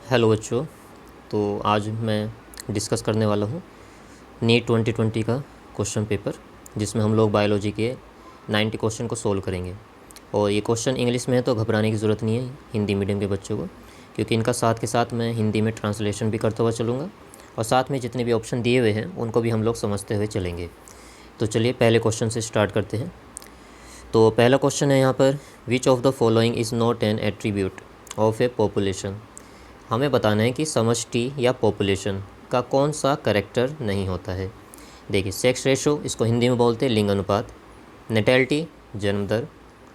Hello बच्चों। तो आज मैं डिस्कस करने वाला हूँ नीट 2020 का क्वेश्चन पेपर, जिसमें हम लोग बायोलॉजी के 90 क्वेश्चन को सोल्व करेंगे। और ये क्वेश्चन इंग्लिश में है तो घबराने की ज़रूरत नहीं है हिंदी मीडियम के बच्चों को, क्योंकि इनका साथ के साथ मैं हिंदी में ट्रांसलेशन भी करता हुआ चलूँगा और साथ में जितने भी ऑप्शन दिए हुए हैं उनको भी हम लोग समझते हुए चलेंगे। तो चलिए पहले क्वेश्चन से स्टार्ट करते हैं। तो पहला क्वेश्चन है यहाँ पर, विच of the following is not an attribute of A population. हमें बताना है कि समष्टि या पॉपुलेशन का कौन सा करेक्टर नहीं होता है। देखिए, सेक्स रेशो, इसको हिंदी में बोलते हैं लिंग अनुपात, नेटैलिटी जन्म दर,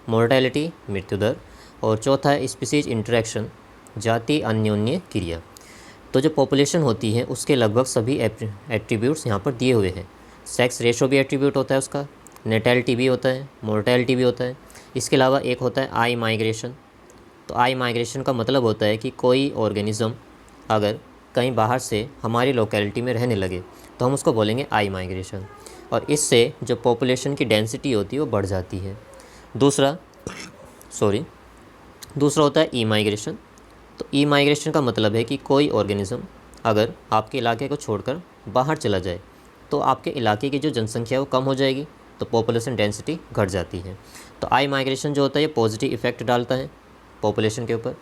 मोर्टेलिटी मृत्यु दर, और चौथा है स्पीसीज इंटरेक्शन जाति अन्योन्य क्रिया। तो जो पॉपुलेशन होती है उसके लगभग सभी एट्रीब्यूट्स यहाँ पर दिए हुए हैं। सेक्स रेशो भी एट्रीब्यूट होता है उसका, नेटैलिटी भी होता है, मोर्टेलिटी भी होता है। इसके अलावा एक होता है आई माइग्रेशन। तो आई माइग्रेशन का मतलब होता है कि कोई ऑर्गेनिज़म अगर कहीं बाहर से हमारी लोकेलिटी में रहने लगे तो हम उसको बोलेंगे आई माइग्रेशन, और इससे जो पॉपुलेशन की डेंसिटी होती है वो बढ़ जाती है। दूसरा होता है ई माइग्रेशन। तो ई माइग्रेशन का मतलब है कि कोई ऑर्गेनिज़म अगर आपके इलाके को छोड़कर बाहर चला जाए तो आपके इलाके की जो जनसंख्या है वो कम हो जाएगी, तो पॉपुलेशन डेंसिटी घट जाती है। तो आई माइग्रेशन जो होता है ये पॉजिटिव इफेक्ट डालता है पॉपुलेशन के ऊपर,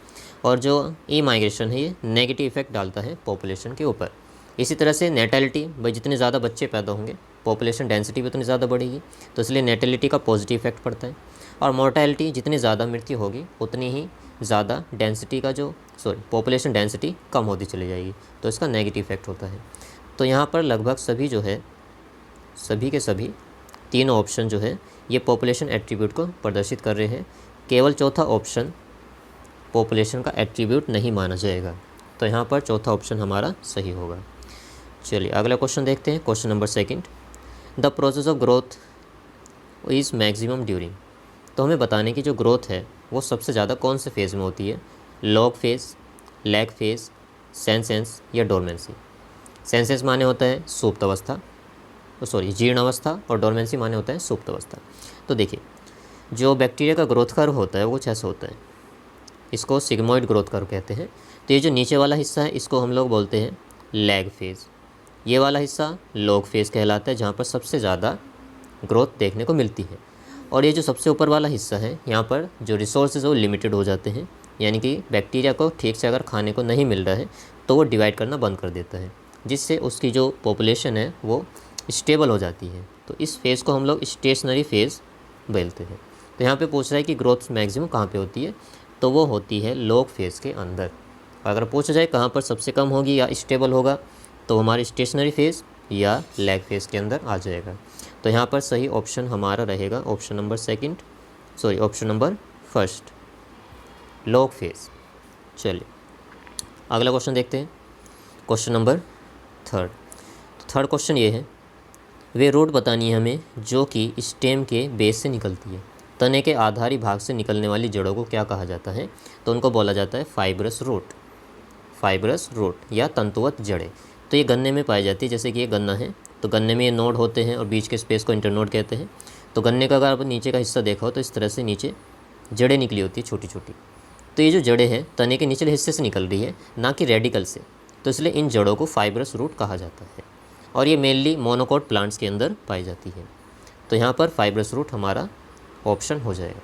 और जो ई माइग्रेशन है ये नेगेटिव इफेक्ट डालता है पॉपुलेशन के ऊपर। इसी तरह से नेटैलिटी, भाई जितने ज़्यादा बच्चे पैदा होंगे पॉपुलेशन डेंसिटी भी उतनी ज़्यादा बढ़ेगी, तो इसलिए नेटैलिटी का पॉजिटिव इफेक्ट पड़ता है। और मोर्टेलिटी, जितनी ज़्यादा मृत्यु होगी उतनी ही ज़्यादा डेंसिटी का पॉपुलेशन डेंसिटी कम होती चली जाएगी, तो इसका नेगेटिव इफेक्ट होता है। तो यहाँ पर लगभग सभी जो है, सभी के सभी तीनों ऑप्शन जो है ये पॉपुलेशन एट्रीब्यूट को प्रदर्शित कर रहे हैं। केवल चौथा ऑप्शन पॉपुलेशन का एट्रीब्यूट नहीं माना जाएगा, तो यहाँ पर चौथा ऑप्शन हमारा सही होगा। चलिए अगला क्वेश्चन देखते हैं, question number second. The process of growth is maximum during. तो हमें बताने की जो ग्रोथ है वो सबसे ज़्यादा कौन से फेज़ में होती है, log phase, lag phase, senescence या डोरमेंसी। सेंसेंस माने होता है सुप्त अवस्था, जीर्ण अवस्था, और डोरमेंसी माने होता है सुप्त अवस्था। तो देखिए, जो बैक्टीरिया का ग्रोथ कर्व होता है वो कुछ ऐसा होता है, इसको सिग्मोइड ग्रोथ कर्व कहते हैं। तो ये जो नीचे वाला हिस्सा है इसको हम लोग बोलते हैं लैग फेज़, ये वाला हिस्सा लॉग फेज़ कहलाता है, जहाँ पर सबसे ज़्यादा ग्रोथ देखने को मिलती है। और ये जो सबसे ऊपर वाला हिस्सा है यहाँ पर जो रिसोर्सेज वो लिमिटेड हो जाते हैं, यानी कि बैक्टीरिया को ठीक से अगर खाने को नहीं मिल रहा है तो वो डिवाइड करना बंद कर देता है, जिससे उसकी जो पॉपुलेशन है वो स्टेबल हो जाती है। तो इस फेज़ को हम लोग स्टेशनरी फेज़ बोलते हैं। तो यहाँ पे पूछ रहा है कि ग्रोथ मैक्सिमम कहाँ पे होती है, तो वो होती है लॉग फेज़ के अंदर। अगर पूछा जाए कहाँ पर सबसे कम होगी या स्टेबल होगा, तो हमारे स्टेशनरी फेज़ या लैग फेज़ के अंदर आ जाएगा। तो यहाँ पर सही ऑप्शन हमारा रहेगा option number first, log phase. चलिए अगला क्वेश्चन देखते हैं, question number third. Third question ये है, वे रूट बतानी है हमें जो कि स्टेम के बेस से निकलती है। तने के आधारी भाग से निकलने वाली जड़ों को क्या कहा जाता है, तो उनको बोला जाता है फाइब्रस रूट या तंतुवत जड़ें। तो ये गन्ने में पाई जाती है, जैसे कि ये गन्ना है तो गन्ने में ये नोड होते हैं और बीच के स्पेस को इंटरनोड कहते हैं। तो गन्ने का अगर आप नीचे का हिस्सा देखा हो तो इस तरह से नीचे जड़ें निकली होती है छोटी छोटी। तो ये जो जड़ें हैं तने के निचले हिस्से से निकल रही है, ना कि रेडिकल से, तो इसलिए इन जड़ों को फाइब्रस रूट कहा जाता है, और ये मेनली मोनोकोट प्लांट्स के अंदर पाई जाती है। तो यहाँ पर फाइब्रस रूट हमारा ऑप्शन हो जाएगा।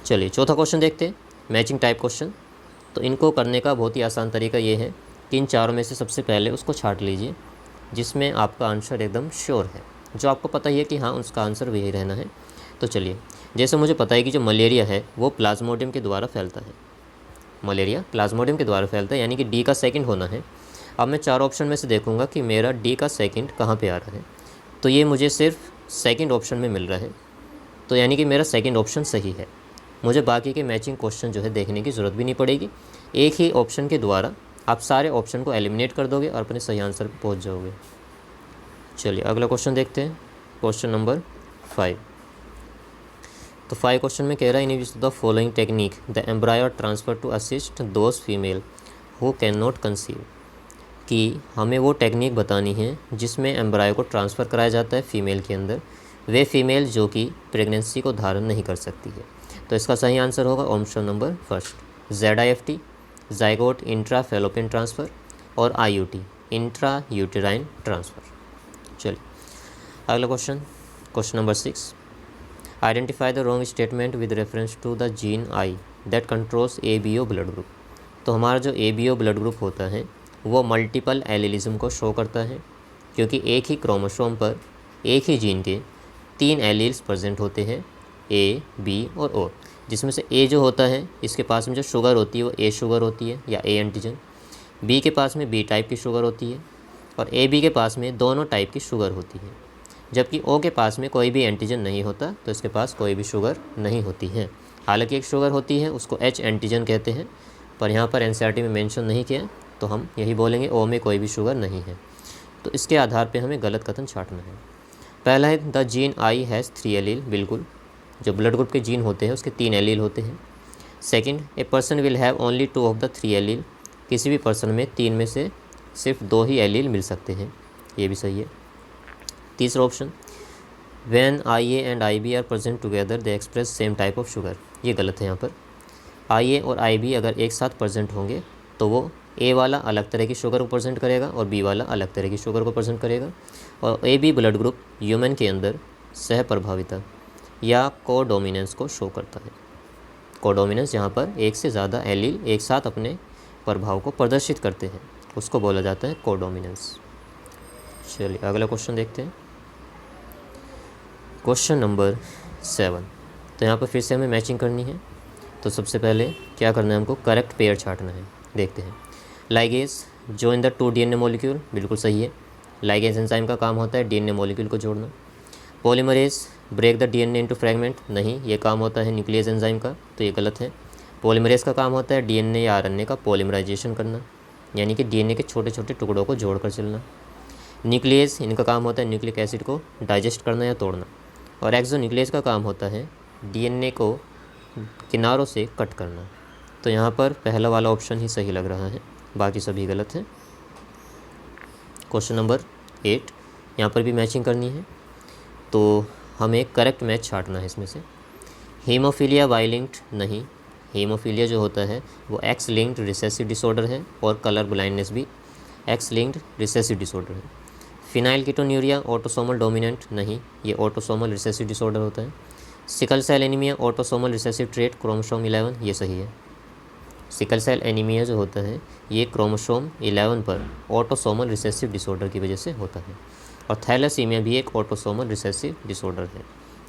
चलिए चौथा क्वेश्चन देखते हैं, मैचिंग टाइप क्वेश्चन। तो इनको करने का बहुत ही आसान तरीका ये है कि इन चारों में से सबसे पहले उसको छांट लीजिए जिसमें आपका आंसर एकदम श्योर है, जो आपको पता ही है कि हाँ उसका आंसर वही रहना है। तो चलिए, जैसे मुझे पता है कि जो मलेरिया है वो प्लाज्मोडियम के द्वारा फैलता है, मलेरिया प्लाज्मोडियम के द्वारा फैलता है, यानी कि डी का सेकंड होना है। अब मैं चार ऑप्शन में से देखूंगा कि मेरा डी का सेकंड कहाँ पे आ रहा है, तो ये मुझे सिर्फ सेकंड ऑप्शन में मिल रहा है, तो यानी कि मेरा सेकंड ऑप्शन सही है। मुझे बाकी के मैचिंग क्वेश्चन जो है देखने की ज़रूरत भी नहीं पड़ेगी, एक ही ऑप्शन के द्वारा आप सारे ऑप्शन को एलिमिनेट कर दोगे और अपने सही आंसर पर पहुँच जाओगे। चलिए अगला क्वेश्चन देखते हैं, क्वेश्चन नंबर 5। तो 5 क्वेश्चन में कह रहा है, in which the following technique the embryo transfer to assist those female who can not conceive. कि हमें वो टेक्निक बतानी है जिसमें एम्ब्रायो को ट्रांसफ़र कराया जाता है फीमेल के अंदर, वे फीमेल जो कि प्रेगनेंसी को धारण नहीं कर सकती है। तो इसका सही आंसर होगा option number first, ZIFT zygote intra fallopian transfer और IUT इंट्रा यूटेराइन ट्रांसफ़र। चलिए अगला question, question number 6, identify the wrong statement with reference to the gene I that controls ABO blood group. तो हमारा जो ABO blood group होता है वो multiple allelism को शो करता है, क्योंकि एक ही क्रोमोसोम पर एक ही जीन के 3 एलील्स प्रेजेंट होते हैं, A, B और O, जिसमें से A जो होता है इसके पास में जो शुगर होती है वो A शुगर होती है या A एंटीजन, B के पास में B टाइप की शुगर होती है और AB के पास में दोनों टाइप की शुगर होती है, जबकि O के पास में कोई भी एंटीजन नहीं होता, तो इसके पास कोई भी शुगर नहीं होती है। हालांकि एक शुगर होती है उसको H एंटीजन कहते हैं, पर यहाँ पर NCERT में मेंशन नहीं किया, तो हम यही बोलेंगे O में कोई भी शुगर नहीं है। तो इसके आधार पे हमें गलत कथन छांटना है। पहला है the gene I has 3 allele, बिल्कुल, जो ब्लड ग्रुप के जीन होते हैं उसके 3 एलील होते हैं। Second, a person will have only 2 of the 3 allele, किसी भी पर्सन में 3 में से सिर्फ 2 ही एलील मिल सकते हैं, ये भी सही है। तीसरा option, when IA and IB are present together they express same type of sugar, ये गलत है। यहाँ पर IA और IB अगर एक साथ प्रेजेंट होंगे तो वो A वाला अलग तरह की शुगर को प्रेजेंट करेगा और B वाला अलग तरह की शुगर को प्रेजेंट करेगा। और AB ब्लड ग्रुप ह्यूमन के अंदर सह प्रभाविता या कोडोमिनेंस को शो करता है। कोडोमिनेंस जहाँ पर एक से ज़्यादा एलील एक साथ अपने प्रभाव को प्रदर्शित करते हैं उसको बोला जाता है कोडोमिनेंस। चलिए अगला क्वेश्चन देखते हैं, क्वेश्चन नंबर 7। तो यहाँ पर फिर से हमें मैचिंग करनी है, तो सबसे पहले क्या करना है, हमको करेक्ट पेयर छांटना है। देखते हैं, ligase join the 2 DNA molecule, बिल्कुल सही है। लाइगेज एंजाइम का काम होता है DNA मॉलिक्यूल को जोड़ना। Polymerase break the DNA into fragment, नहीं, ये काम होता है न्यूक्लियस एंजाइम का, तो ये गलत है। पॉलीमरेज का काम होता है DNA या RNA का पॉलीमराइजेशन करना, यानी कि DNA के छोटे छोटे टुकड़ों को जोड़कर चलना। न्यूक्लियस, इनका काम होता है न्यूक्लिक एसिड को डाइजेस्ट करना या तोड़ना। और एक्सोन्यूक्लियस का काम होता है DNA को किनारों से कट करना। तो यहाँ पर पहला वाला ऑप्शन ही सही लग रहा है, बाकी सभी गलत हैं। क्वेश्चन नंबर 8, यहाँ पर भी मैचिंग करनी है, तो हमें करेक्ट मैच छांटना है इसमें से। हीमोफीलिया वाई लिंक्ड, नहीं, हीमोफीलिया जो होता है वो X लिंक्ड रिसेसिव डिसऑर्डर है और कलर ब्लाइंडनेस भी X लिंक्ड रिसेसिव डिसऑर्डर है। फिनाइलकीटोन्यूरिया ऑटोसोमल डोमिनेंट, नहीं, ये ऑटोसोमल रिसेसिव डिसऑर्डर होता है। Sickle cell anaemia autosomal recessive trait chromosome 11, ये सही है। सिकल सेल एनीमिया जो होता है ये क्रोमोसोम 11 पर ऑटोसोमल रिसेसिव डिसऑर्डर की वजह से होता है। और थैलेसीमिया भी एक ऑटोसोमल रिसेसिव डिसऑर्डर है,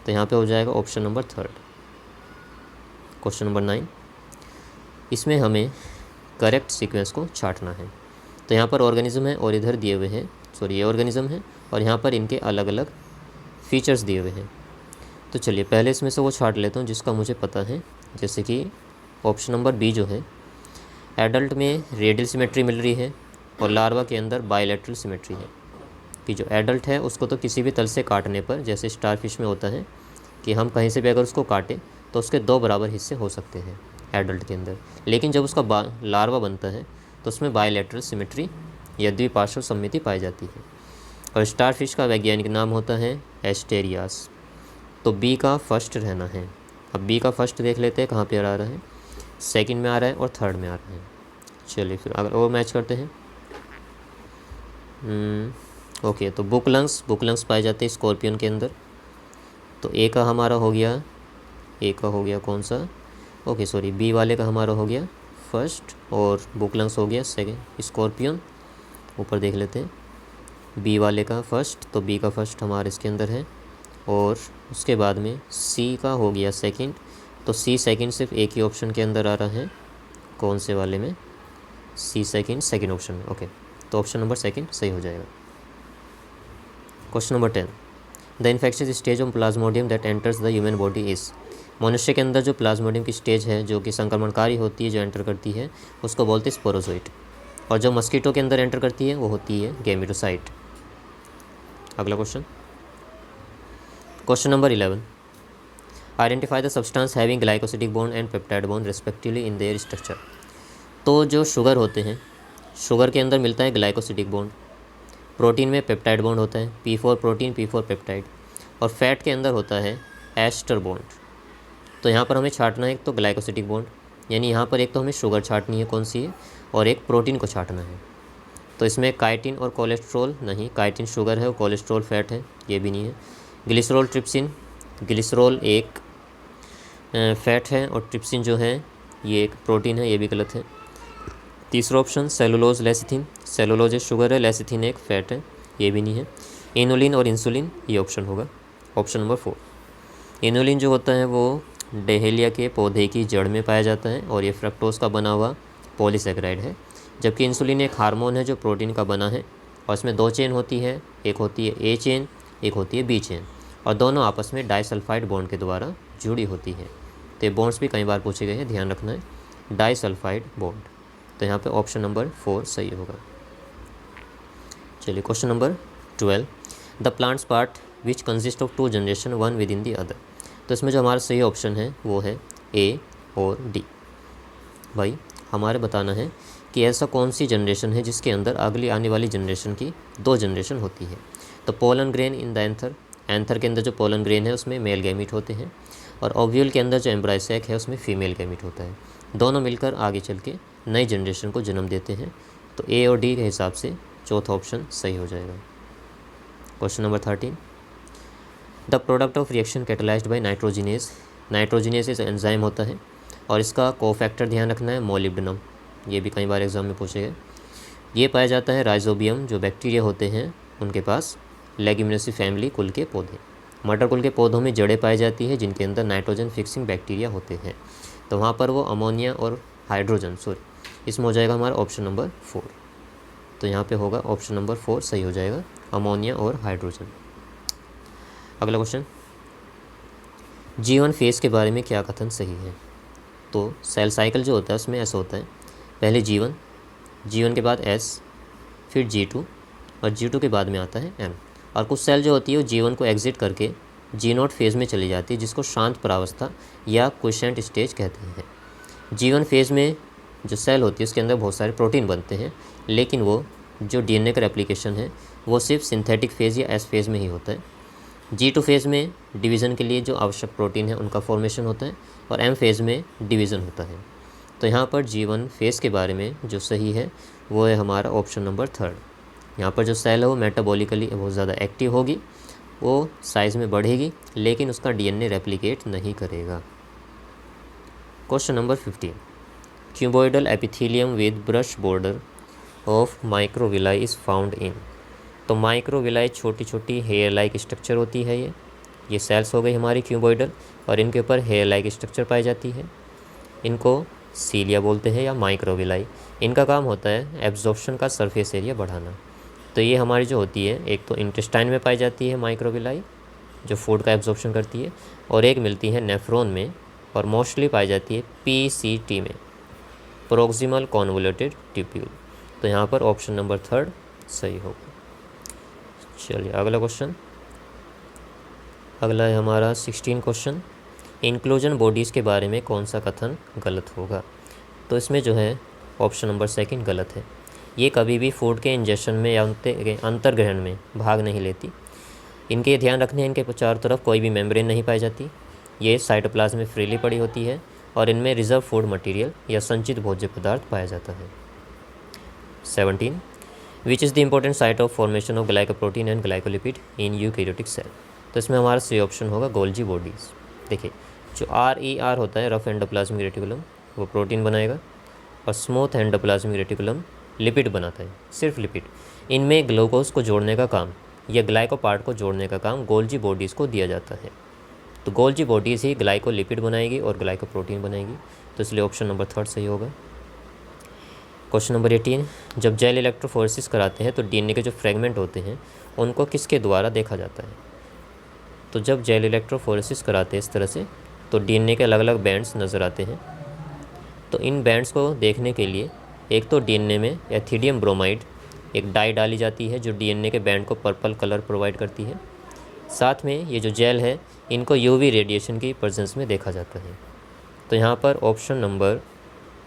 तो यहाँ पे हो जाएगा ऑप्शन नंबर 3। क्वेश्चन नंबर 9, इसमें हमें करेक्ट सीक्वेंस को छांटना है। तो यहाँ पर ऑर्गेनिज्म है और इधर दिए हुए हैं, सॉरी ये ऑर्गेनिज्म है और यहाँ पर इनके अलग अलग फीचर्स दिए हुए हैं। तो चलिए पहले इसमें से वो छांट लेता हूँ जिसका मुझे पता है, जैसे कि ऑप्शन नंबर B जो है, एडल्ट में रेडियल सिमेट्री मिल रही है और लार्वा के अंदर बायलैटरल सिमेट्री है, कि जो एडल्ट है उसको तो किसी भी तल से काटने पर, जैसे स्टारफिश में होता है कि हम कहीं से भी अगर उसको काटें तो उसके 2 बराबर हिस्से हो सकते हैं एडल्ट के अंदर, लेकिन जब उसका लार्वा बनता है तो उसमें बायलैटरल सिमेट्री या द्विपार्श्व सममिति पाई जाती है। और स्टारफिश का वैज्ञानिक नाम होता है एस्टेरियास। तो B का फर्स्ट रहना है। अब B का फर्स्ट देख लेते हैं कहाँ पे आ रहा है, सेकंड में आ रहा है और थर्ड में आ रहा है। चलिए फिर अगर और मैच करते हैं। ओके, तो बुकलंग्स पाए जाते हैं स्कॉर्पियन के अंदर। तो A का हमारा हो गया, A का हो गया कौन सा, ओके सॉरी, B वाले का हमारा हो गया फर्स्ट और बुकलंग्स हो गया सेकंड। स्कॉर्पियन ऊपर देख लेते हैं, B वाले का फर्स्ट, तो B का फर्स्ट हमारे इसके अंदर है। और उसके बाद में C का हो गया सेकंड, तो C सेकंड सिर्फ एक ही ऑप्शन के अंदर आ रहा है, कौन से वाले में, C सेकंड ऑप्शन में। ओके, तो ऑप्शन नंबर सेकंड सही हो जाएगा। Question number 10, the infectious stage of Plasmodium that enters the human body is, मनुष्य के अंदर जो प्लाज्मोडियम की स्टेज है जो कि संक्रमणकारी होती है, जो एंटर करती है उसको बोलते हैं स्पोरोजोइट। और जो मस्कीटो के अंदर एंटर करती है वो होती है गैमेटोसाइट। अगला question, question number 11, identify the substance having glycosidic bond and peptide bond respectively in their structure. तो जो शुगर होते हैं, शुगर के अंदर मिलता है ग्लाइकोसिडिक बॉन्ड, प्रोटीन में पेप्टाइड बॉन्ड होता है, P4 प्रोटीन P4 पेप्टाइड, और फैट के अंदर होता है एस्टर बॉन्ड। तो यहाँ पर हमें छांटना है एक तो ग्लाइकोसिडिक बॉन्ड यानी यहाँ पर एक तो हमें शुगर छाटनी है, कौन सी है, और एक प्रोटीन को छाटना है। तो इसमें काइटिन और कोलेस्ट्रॉल नहीं, काइटिन शुगर है और कोलेस्ट्रॉल फैट है, ये भी नहीं है। ग्लिसरॉल ट्रिप्सिन, ग्लिसरॉल एक फैट है और ट्रिप्सिन जो है ये एक प्रोटीन है, ये भी गलत है। तीसरा ऑप्शन सेलुलोज लेसिथिन, सेलुलोज एक शुगर है, लेसिथिन एक फैट है, ये भी नहीं है। इनुलिन और इंसुलिन, ये ऑप्शन होगा ऑप्शन नंबर 4। इनुलिन जो होता है वो डहेलिया के पौधे की जड़ में पाया जाता है और ये फ्रक्टोज का बना हुआ पॉलीसेकेराइड है, जबकि इंसुलिन एक हार्मोन है जो प्रोटीन का बना है और इसमें 2 चेन होती है, एक होती है ए चेन, एक होती है बी चेन, और दोनों आपस में डाइसल्फाइड बॉन्ड के द्वारा जुड़ी होती है। तो ये बॉन्ड्स भी कई बार पूछे गए हैं, ध्यान रखना है, डाइसल्फाइड बॉन्ड। तो यहाँ पे ऑप्शन नंबर 4 सही होगा। चलिए question number 12, the plants part which consist of 2 generation one with in the other. तो इसमें जो हमारा सही ऑप्शन है वो है ए और डी। भाई हमारे बताना है कि ऐसा कौन सी जनरेशन है जिसके अंदर अगली आने वाली जनरेशन की 2 जनरेशन होती है। तो pollen grain in the anther, anther के अंदर जो पोलन ग्रेन है उसमें मेल गैमीट होते हैं, और ओव्यूल के अंदर जो एम्ब्रॉय सैक है उसमें फीमेल गैमीट होता है। दोनों मिलकर आगे चल के नई जनरेशन को जन्म देते हैं। तो ए और डी के हिसाब से चौथा ऑप्शन सही हो जाएगा। Question number 13, the product of reaction catalysed by nitrogenase, nitrogenase इस एंजाइम होता है और इसका कोफैक्टर ध्यान रखना है मोलिब्डेनम, ये भी कई बार एग्जाम में पूछे गए। ये पाया जाता है राइजोबियम, जो बैक्टीरिया होते हैं उनके पास, लेग्यूमिनेसी फैमिली कुल के पौधे। मटर कुल के पौधों में जड़ें पाई जाती है जिनके अंदर नाइट्रोजन फिक्सिंग बैक्टीरिया होते हैं। तो वहाँ पर वो अमोनिया और हाइड्रोजन, सॉरी इसमें हो जाएगा हमारा ऑप्शन नंबर 4। तो यहाँ पे होगा ऑप्शन नंबर 4 सही हो जाएगा, अमोनिया और हाइड्रोजन। अगला क्वेश्चन, जीवन फेज के बारे में क्या कथन सही है। तो सेल साइकिल जो होता है उसमें ऐसा होता है, पहले जीवन, जीवन के बाद एस, फिर G2 और G2 के बाद में आता है M। और कुछ सेल जो होती है वो जीवन को एग्जिट करके G0 फेज़ में चली जाती है, जिसको शांत प्रावस्था या क्विसेंट स्टेज कहते हैं। जीवन फेज़ में जो सेल होती है उसके अंदर बहुत सारे प्रोटीन बनते हैं, लेकिन वो जो DNA का रेप्लिकेशन है वो सिर्फ सिंथेटिक फेज़ या एस फेज़ में ही होता है। G2 फेज़ में डिवीज़न के लिए जो आवश्यक प्रोटीन है उनका फॉर्मेशन होता है, और M फेज़ में डिवीज़न होता है। तो यहाँ पर जीवन फेज़ के बारे में जो सही है वो है हमारा ऑप्शन नंबर 3। यहाँ पर जो सेल है वो मेटाबॉलिकली बहुत ज़्यादा एक्टिव होगी, वो साइज़ में बढ़ेगी, लेकिन उसका DNA रेप्लिकेट नहीं करेगा। Question number 15, cuboidal epithelium with brush border of microvilli is found in. तो माइक्रोविलाई छोटी छोटी हेयर लाइक स्ट्रक्चर होती है, ये सेल्स हो गई हमारी क्यूबॉइडल, और इनके ऊपर हेयर लाइक स्ट्रक्चर पाई जाती है। इनको सीलिया बोलते हैं या माइक्रोविलाई। इनका काम होता है एब्जॉर्प्शन का सरफेस एरिया बढ़ाना। तो ये हमारी जो होती है, एक तो इंटेस्टाइन में पाई जाती है माइक्रोविलाई जो फूड का एब्जॉर्प्शन करती है, और एक मिलती है नेफ्रॉन में, और मोस्टली पाई जाती है PCT में, प्रोक्सिमल कॉन्वोल्यूटेड ट्यूब्यूल। तो यहाँ पर ऑप्शन नंबर 3 सही होगा। चलिए अगला क्वेश्चन, अगला है हमारा 16 क्वेश्चन, इंक्लूजन बॉडीज़ के बारे में कौन सा कथन गलत होगा। तो इसमें जो है ऑप्शन नंबर 2 गलत है। ये कभी भी फूड के इंजेक्शन में या अंतर्ग्रहण में भाग नहीं लेती। इनके ध्यान रखने, इनके चारों तरफ कोई भी मेम्ब्रेन नहीं पाई जाती। ये साइटोप्लाज्म में फ्रीली पड़ी होती है, और इनमें रिजर्व फूड मटेरियल या संचित भोज्य पदार्थ पाया जाता है। 17, which is the important site of formation of glycoprotein and glycolipid in eukaryotic cell. तो इसमें हमारा सही ऑप्शन होगा गोल्जी बॉडीज़। देखिए जो RER होता है, रफ एंडोप्लाज्मिक रेटिकुलम, वो प्रोटीन बनाएगा, और स्मूथ एंडोप्लाज्मिक रेटिकुलम लिपिड बनाता है, सिर्फ लिपिड। इनमें ग्लूकोज को जोड़ने का काम या ग्लाइको पार्ट को जोड़ने का काम गोल्जी बॉडीज़ को दिया जाता है। तो गोल्जी बॉडीज़ ही ग्लाइकोलिपिड बनाएगी और ग्लाइकोप्रोटीन बनाएगी। तो इसलिए ऑप्शन नंबर 3 सही होगा। क्वेश्चन नंबर 18, जब जेल इलेक्ट्रोफोरेसिस कराते हैं तो DNA के जो फ्रेगमेंट होते हैं उनको किसके द्वारा देखा जाता है। तो जब जेल इलेक्ट्रोफोरेसिस कराते हैं इस तरह से, तो DNA के अलग अलग बैंड्स नज़र आते हैं। तो इन बैंड्स को देखने के लिए एक तो DNA में एथिडियम ब्रोमाइड एक डाई डाली जाती है जो DNA के बैंड को पर्पल कलर प्रोवाइड करती है। साथ में ये जो जेल है इनको UV रेडिएशन की प्रेजेंस में देखा जाता है। तो यहाँ पर ऑप्शन नंबर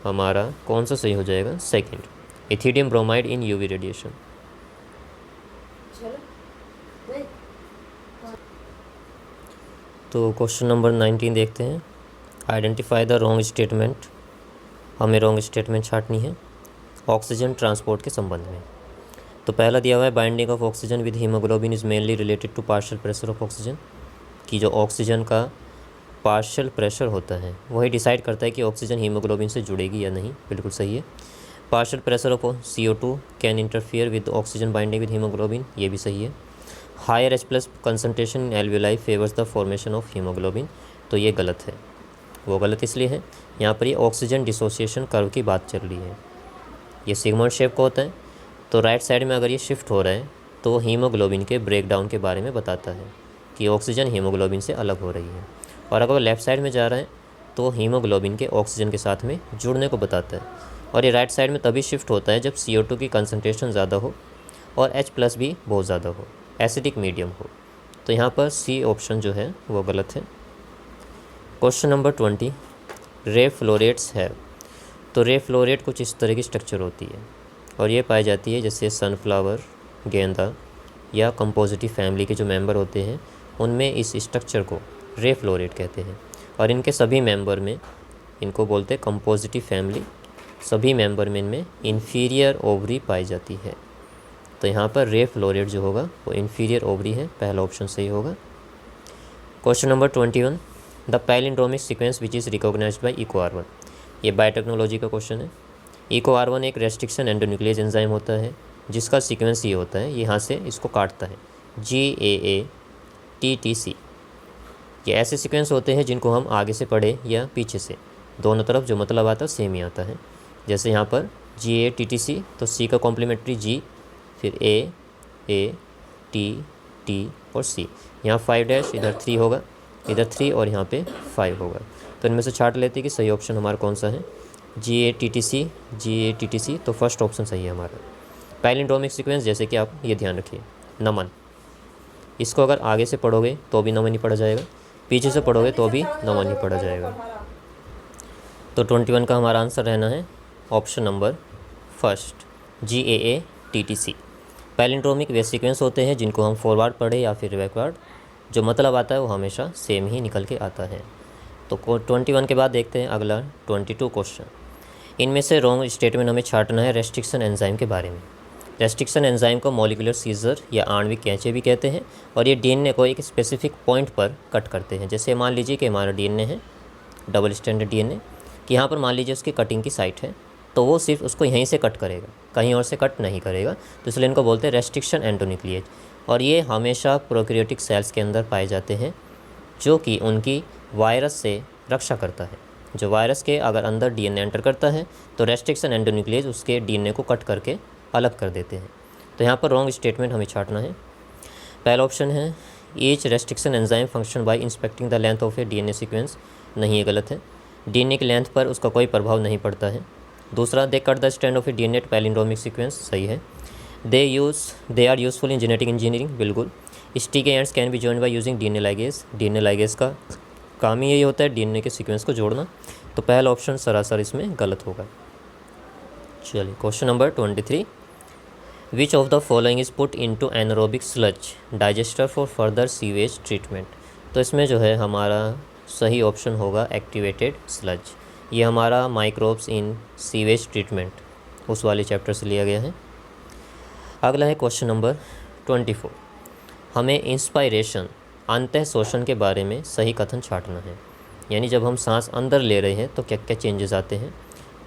हमारा कौन सा सही हो जाएगा, 2, एथिडियम ब्रोमाइड इन UV रेडिएशन। तो क्वेश्चन नंबर 19 देखते हैं, आइडेंटिफाई द रॉन्ग स्टेटमेंट हमें रॉन्ग स्टेटमेंट छांटनी है ऑक्सीजन ट्रांसपोर्ट के संबंध में। तो पहला दिया हुआ है binding of oxygen with haemoglobin is mainly related to partial pressure of oxygen, कि जो ऑक्सीजन का पार्शियल प्रेशर होता है वही डिसाइड करता है कि ऑक्सीजन हीमोग्लोबिन से जुड़ेगी या नहीं। बिल्कुल सही है। Partial pressure of CO2 can interfere with oxygen binding with haemoglobin, ये भी सही है। Higher H+ concentration in alveoli favours the formation of haemoglobin, तो ये गलत है। वो गलत इसलिए है, यहाँ पर ये ऑक्सीजन डिसोसिएशन कर्व की बात चल रही है। ये सिगमोइड शेप का होता है, तो राइट साइड में अगर ये शिफ्ट हो रहा है तो हीमोग्लोबिन के ब्रेकडाउन के बारे में बताता है कि ऑक्सीजन हीमोग्लोबिन से अलग हो रही है। और अगर लेफ़्ट साइड में जा रहा है तो हीमोग्लोबिन के ऑक्सीजन के साथ में जुड़ने को बताता है। और ये राइट साइड में तभी शिफ्ट होता है जब CO2 की कंसनट्रेशन ज़्यादा हो और H+ भी बहुत ज़्यादा हो, एसिडिक मीडियम हो। तो यहाँ पर C ऑप्शन जो है वो गलत है। क्वेश्चन नंबर 20, रे फ्लोरेट्स है। तो रे फ्लोरेट कुछ इस तरह की स्ट्रक्चर होती है और ये पाई जाती है जैसे सनफ्लावर, गेंदा या कंपोजिटिव फैमिली के जो मेंबर होते हैं उनमें इस स्ट्रक्चर को रे फ्लोरेट कहते हैं। और इनके सभी मेंबर में, इनको बोलते हैं कंपोजिटिव फैमिली, सभी मेंबर में इनमें इन्फीरियर ओवरी पाई जाती है। तो यहाँ पर रे फ्लोरेट जो होगा वो इन्फीरियर ओवरी है, पहला ऑप्शन सही होगा। Question number 21, the palindromic sequence which is recognised by EcoR1, ये बायोटेक्नोलॉजी का क्वेश्चन है। EcoR1 एक रेस्ट्रिक्शन एंडोन्यूक्लियस एंजाइम होता है जिसका सीक्वेंस ये होता है, यहाँ से इसको काटता है GAATTC। ये ऐसे सीक्वेंस होते हैं जिनको हम आगे से पढ़े या पीछे से, दोनों तरफ जो मतलब आता है सेम ही आता है। जैसे यहाँ पर GATTC, तो C का कॉम्प्लीमेंट्री G, फिर A T और C, यहाँ 5 इधर 3 होगा, इधर 3 और यहाँ पे 5 होगा। तो इनमें से छाट लेते हैं कि सही ऑप्शन हमारा कौन सा है। GATTC, तो फर्स्ट ऑप्शन सही है हमारा। पैलिंड्रोमिक सीक्वेंस, जैसे कि आप ये ध्यान रखिए, नमन, इसको अगर आगे से पढ़ोगे तो भी नमन ही पढ़ा जाएगा, पीछे से पढ़ोगे तो भी नमन ही पढ़ा जाएगा। तो 21 का हमारा आंसर रहना है option number first, GAATTC। Palindromic वे सीक्वेंस होते हैं जिनको हम फॉरवर्ड पढ़े या फिर बैकवर्ड, जो मतलब आता है वो हमेशा सेम ही निकल के आता है। तो 21 के बाद देखते हैं अगला 22 क्वेश्चन। इनमें से रॉन्ग स्टेटमेंट हमें छांटना है रेस्ट्रिक्शन एंजाइम के बारे में। रेस्ट्रिक्शन एंजाइम को मॉलिक्यूलर सीजर या आणविक कैंचे भी कहते हैं और ये DNA को एक स्पेसिफिक पॉइंट पर कट करते हैं। जैसे मान लीजिए कि हमारा DNA है डबल स्टैंडर्ड DNA, कि यहाँ पर मान लीजिए उसकी कटिंग की साइट है, तो वो सिर्फ उसको यहीं से कट करेगा, कहीं और से कट नहीं करेगा। तो इसलिए इनको बोलते हैं रेस्ट्रिक्शन एंडोन्यूक्लिएज। और ये हमेशा प्रोकैरियोटिक सेल्स के अंदर पाए जाते हैं जो कि उनकी वायरस से रक्षा करता है। जो वायरस के अगर अंदर DNA एंटर करता है तो रेस्ट्रिक्शन एंडोन्यूक्लिएज उसके DNA को कट करके अलग कर देते हैं। तो यहाँ पर रॉन्ग स्टेटमेंट हमें छांटना है। पहला ऑप्शन है each restriction enzyme function by inspecting the length of a DNA sequence, नहीं, ये गलत है। DNA की लेंथ पर उसका कोई प्रभाव नहीं पड़ता है। दूसरा, they cut the strand of a DNA palindromic sequence, सही है। They are useful in genetic engineering, बिल्कुल। Sticky ends can be joined by using DNA ligase, DNA ligase का काम ही यही होता है DNA के सीक्वेंस को जोड़ना। तो पहला ऑप्शन सरासर इसमें गलत होगा। चलिए question number 23, which of the following is put into anaerobic sludge digester for further sewage treatment. तो इसमें जो है हमारा सही ऑप्शन होगा एक्टिवेटेड स्लज। ये हमारा माइक्रोब्स इन सीवेज ट्रीटमेंट उस वाले चैप्टर से लिया गया है। अगला है क्वेश्चन नंबर 24, हमें इंस्पायरेशन अंतः शोषण के बारे में सही कथन छांटना है। यानी जब हम सांस अंदर ले रहे हैं तो क्या क्या चेंजेस आते हैं।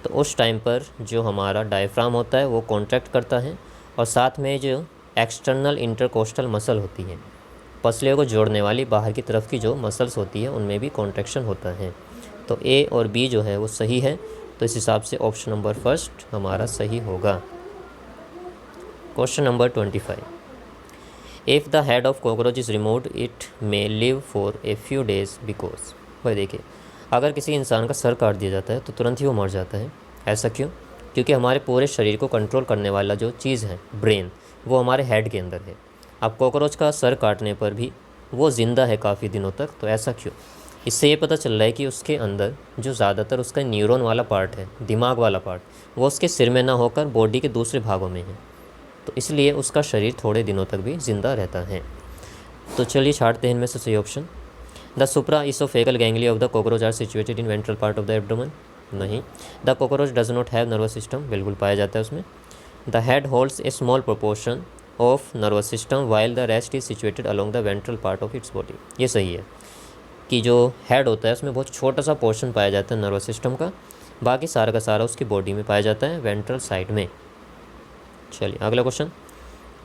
तो उस टाइम पर जो हमारा डायफ्राम होता है वो कॉन्ट्रैक्ट करता है और साथ में जो एक्सटर्नल इंटरकोस्टल मसल होती है, पसलियों को जोड़ने वाली बाहर की तरफ की जो मसल्स होती है उनमें भी कॉन्ट्रैक्शन होता है। तो A और B जो है वो सही है। तो इस हिसाब से ऑप्शन नंबर फर्स्ट हमारा सही होगा। Question number 25, if the head of cockroach is removed it may live for a few days because. भाई देखिए, अगर किसी इंसान का सर काट दिया जाता है तो तुरंत ही वो मर जाता है। ऐसा क्यों? क्योंकि हमारे पूरे शरीर को कंट्रोल करने वाला जो चीज़ है ब्रेन, वो हमारे हेड के अंदर है। अब कॉकरोच का सर काटने पर भी वो ज़िंदा है काफ़ी दिनों तक। तो ऐसा क्यों? इससे ये पता चल रहा है कि उसके अंदर जो ज़्यादातर उसका न्यूरॉन वाला पार्ट है, दिमाग वाला पार्ट, वो उसके सिर में ना होकर बॉडी के दूसरे भागों में है। तो इसलिए उसका शरीर थोड़े दिनों तक भी ज़िंदा रहता है। तो चलिए छाटते हैं इनमें से सही option. The supra oesophageal ganglia of the cockroach are situated in ventral part of the abdomen. नहीं। The cockroach does not have nervous system, बिल्कुल पाया जाता है उसमें। The head holds a small proportion of nervous system while the rest is situated along the ventral part of its body. ये सही है कि जो हेड होता है उसमें बहुत छोटा सा पोर्शन पाया जाता है नर्वस सिस्टम का, बाकी सारा का सारा उसकी बॉडी में पाया जाता है वेंट्रल साइड में। चलिए अगला क्वेश्चन,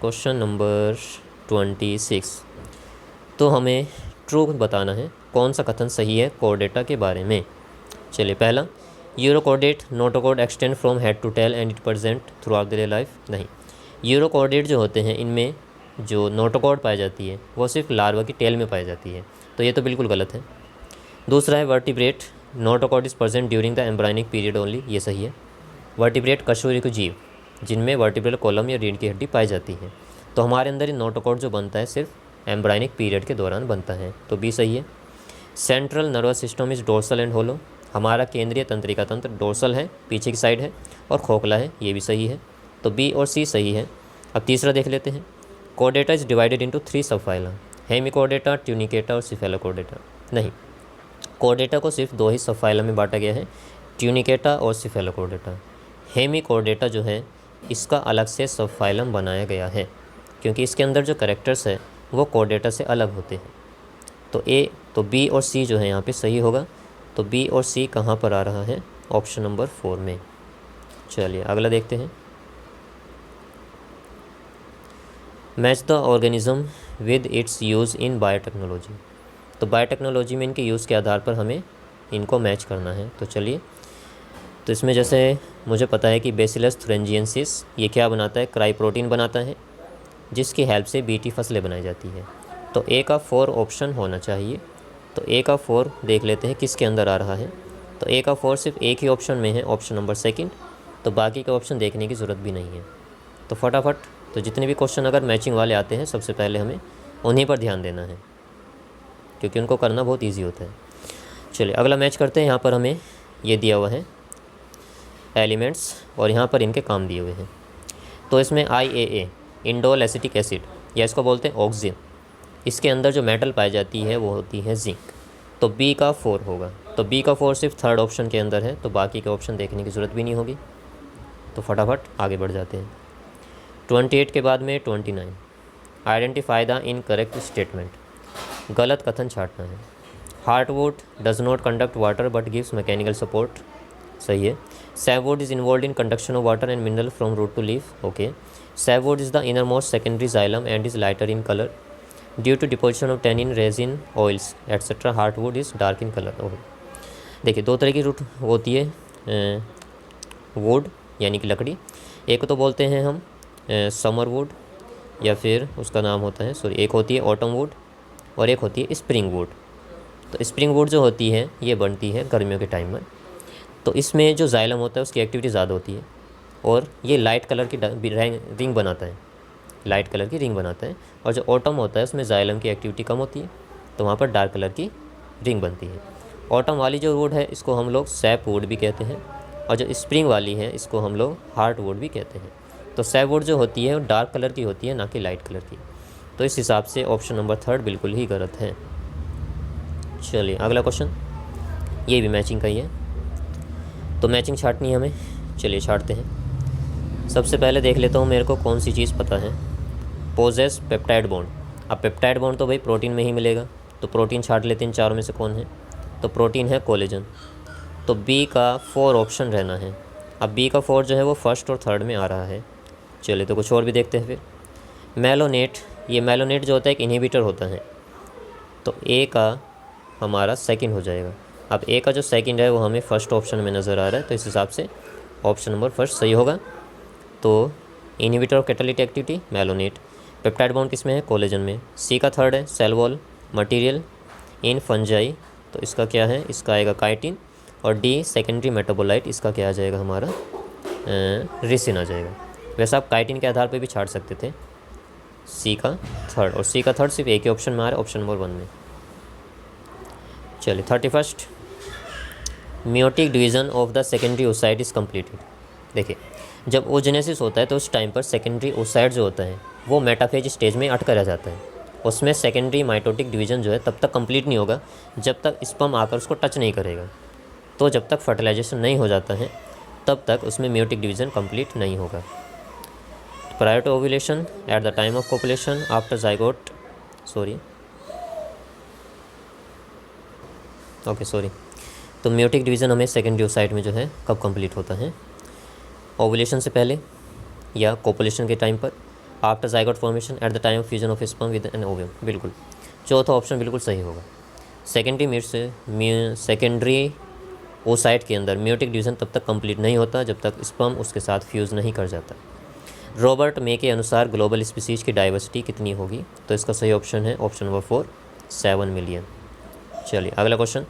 क्वेश्चन नंबर 26। तो हमें ट्रू बताना है कौन सा कथन सही है कोर्डेटा के बारे में। चलिए पहला, urochordate notochord extend from head to tail and it present throughout their life. नहीं, यूरोकॉर्डेट जो होते हैं इनमें जो नोटोकॉर्ड पाई जाती है वो सिर्फ लार्वा की टेल में पाई जाती है, तो ये तो बिल्कुल गलत है। दूसरा है vertebrate notochord is present during the embryonic period only, ये सही है। वर्टिब्रेट कशेरुकी जीव जिनमें वर्टिब्रल कॉलम या रीढ़ की हड्डी पाई जाती है, तो हमारे अंदर ये नोटोकॉर्ड जो बनता है सिर्फ एम्ब्रायनिक पीरियड के दौरान बनता है, तो बी सही है। Central nervous system is dorsal and hollow, हमारा केंद्रीय तंत्रिका तंत्र डोर्सल है, पीछे की साइड है, और खोखला है, ये भी सही है, तो बी और सी सही है। अब तीसरा देख लेते हैं, chordata is divided into 3 subphyla, hemichordata, tunicata और सिफेलोकोर्डेटा। नहीं, कोर्डेटा को सिर्फ 2 ही सबफाइला में बांटा गया है, ट्यूनिकेटा और सिफेलोकोर्डेटा। हेमिकोर्डेटा जो है इसका अलग से सबफाइलम बनाया गया है क्योंकि इसके अंदर जो कैरेक्टर्स है वो कोर्डेटा से अलग होते हैं। तो ए, तो बी और सी जो है यहाँ पे सही होगा, तो बी और सी कहाँ पर आ रहा है, ऑप्शन नंबर 4 में। चलिए अगला देखते हैं, match the organism with its use in biotechnology. तो बायोटेक्नोलॉजी में इनके यूज़ के आधार पर हमें इनको मैच करना है। तो चलिए, तो इसमें जैसे मुझे पता है कि बेसिलस थुरिंजिएंसिस ये क्या बनाता है, क्राई प्रोटीन बनाता है जिसकी हेल्प से बीटी फसलें बनाई जाती है। तो ए का 4 ऑप्शन होना चाहिए, तो ए का 4 देख लेते हैं किसके अंदर आ रहा है। तो ए का 4 सिर्फ एक ही ऑप्शन में है, ऑप्शन नंबर 2, तो बाकी के ऑप्शन देखने की ज़रूरत भी नहीं है। तो फटाफट, तो जितने भी क्वेश्चन अगर मैचिंग वाले आते हैं सबसे पहले हमें उन्हीं पर ध्यान देना है क्योंकि उनको करना बहुत ईजी होता है। चलिए अगला मैच करते हैं। यहाँ पर हमें ये दिया हुआ है एलिमेंट्स और यहाँ पर इनके काम दिए हुए हैं। तो इसमें IAA इंडोल एसिटिक एसिड या इसको बोलते हैं ऑक्सीजन, इसके अंदर जो मेटल पाई जाती है वो होती है जिंक, तो बी का 4 होगा। तो बी का 4 सिर्फ 3rd ऑप्शन के अंदर है, तो बाकी के ऑप्शन देखने की ज़रूरत भी नहीं होगी। तो फटाफट आगे बढ़ जाते हैं। 28 के बाद में 29, आइडेंटिफाई द इनकरेक्ट स्टेटमेंट, गलत कथन छांटना है। Heartwood does not conduct water but gives mechanical support, सही है। Sapwood is involved in conduction of water and mineral from root to leaf, okay. Sapwood is the inner most secondary xylem and is lighter in colour due to deposition of tannin, resin, oils etcetera. Heartwood is dark in colour, okay. देखिए 2 तरह की root होती है would यानी कि लकड़ी, एक तो बोलते हैं हम समर वुड या फिर उसका नाम होता है एक होती है ऑटम वुड और एक होती है स्प्रिंग वुड। तो स्प्रिंग वुड जो होती है ये बनती है गर्मियों के टाइम में, तो इसमें जो जाइलम होता है उसकी एक्टिविटी ज़्यादा होती है और ये लाइट कलर की रिंग बनाता है, लाइट कलर की रिंग बनाता है। और जो ऑटम होता है उसमें जाइलम की एक्टिविटी कम होती है, तो वहाँ पर डार्क कलर की रिंग बनती है। ऑटम वाली जो वुड है इसको हम लोग सैप वुड भी कहते हैं और जो स्प्रिंग वाली है इसको हम लोग हार्ट वुड भी कहते हैं। तो सैप वुड जो होती है वो डार्क कलर की होती है, ना कि लाइट कलर की। तो इस हिसाब से ऑप्शन नंबर 3 बिल्कुल ही गलत है। चलिए अगला क्वेश्चन, ये भी मैचिंग का ही है, तो मैचिंग छांटनी है हमें। चलिए छांटते हैं। सबसे पहले देख लेता हूँ मेरे को कौन सी चीज़ पता है, पोजेस पेप्टाइड बॉन्ड। अब पेप्टाइड बॉन्ड तो भाई प्रोटीन में ही मिलेगा, तो प्रोटीन छांट लेते हैं, चारों में से कौन है, तो प्रोटीन है कोलेजन। तो बी का 4 ऑप्शन रहना है। अब बी का 4 जो है वो 1st और 3rd में आ रहा है। चलिए तो कुछ और भी देखते हैं फिर। मेलोनेट, ये मेलोनेट जो होता है एक इनहिबिटर होता है, तो ए का हमारा 2nd हो जाएगा। अब ए का जो 2nd है वो हमें 1st ऑप्शन में नज़र आ रहा है, तो इस हिसाब से ऑप्शन नंबर 1 सही होगा। तो inhibitor of catalytic activity malonate, peptide bond किस में है, कोलेजन में। सी का 3rd है cell wall material in fungi, तो इसका क्या है, इसका आएगा काइटिन। और डी सेकेंडरी मेटाबोलाइट, इसका क्या आ जाएगा हमारा रिसिन आ जाएगा। वैसे आप काइटिन के आधार पे भी छाट सकते थे सी का 3rd, और सी का 3rd सिर्फ एक ही ऑप्शन में आ रहा है, ऑप्शन नंबर 1 में। चलिए 31, meiotic division of the secondary oocyte is completed. देखिए जब ओजेनेसिस होता है तो उस टाइम पर सेकेंडरी ओसाइट जो होता है वो मेटाफेज स्टेज में अटका रह जाता है, उसमें सेकेंडरी माइटोटिक डिवीज़न जो है तब तक कंप्लीट नहीं होगा जब तक स्पर्म आकर उसको टच नहीं करेगा। तो जब तक फर्टिलाइजेशन नहीं हो जाता है तब तक उसमें मेयोटिक डिवीज़न कंप्लीट नहीं होगा। Prior to ovulation, at the time of copulation, after zygote तो मेयोटिक डिवीज़न हमें सेकेंडरी ओसाइट में जो है कब कंप्लीट होता है? ओव्यूलेशन से पहले या कोपुलेशन के टाइम पर, after zygote formation, eight the time of fusion of sperm with an ovum. बिल्कुल, चौथा ऑप्शन बिल्कुल सही होगा। सेकेंडरी ओसाइट के अंदर मेयोटिक डिवीज़न तब तक कंप्लीट नहीं होता जब तक स्पर्म उसके साथ फ्यूज़ नहीं कर जाता। रॉबर्ट मे के अनुसार ग्लोबल स्पीसीज की डाइवर्सिटी कितनी होगी? तो इसका सही ऑप्शन है ऑप्शन नंबर 4, 7 मिलियन। चलिए अगला question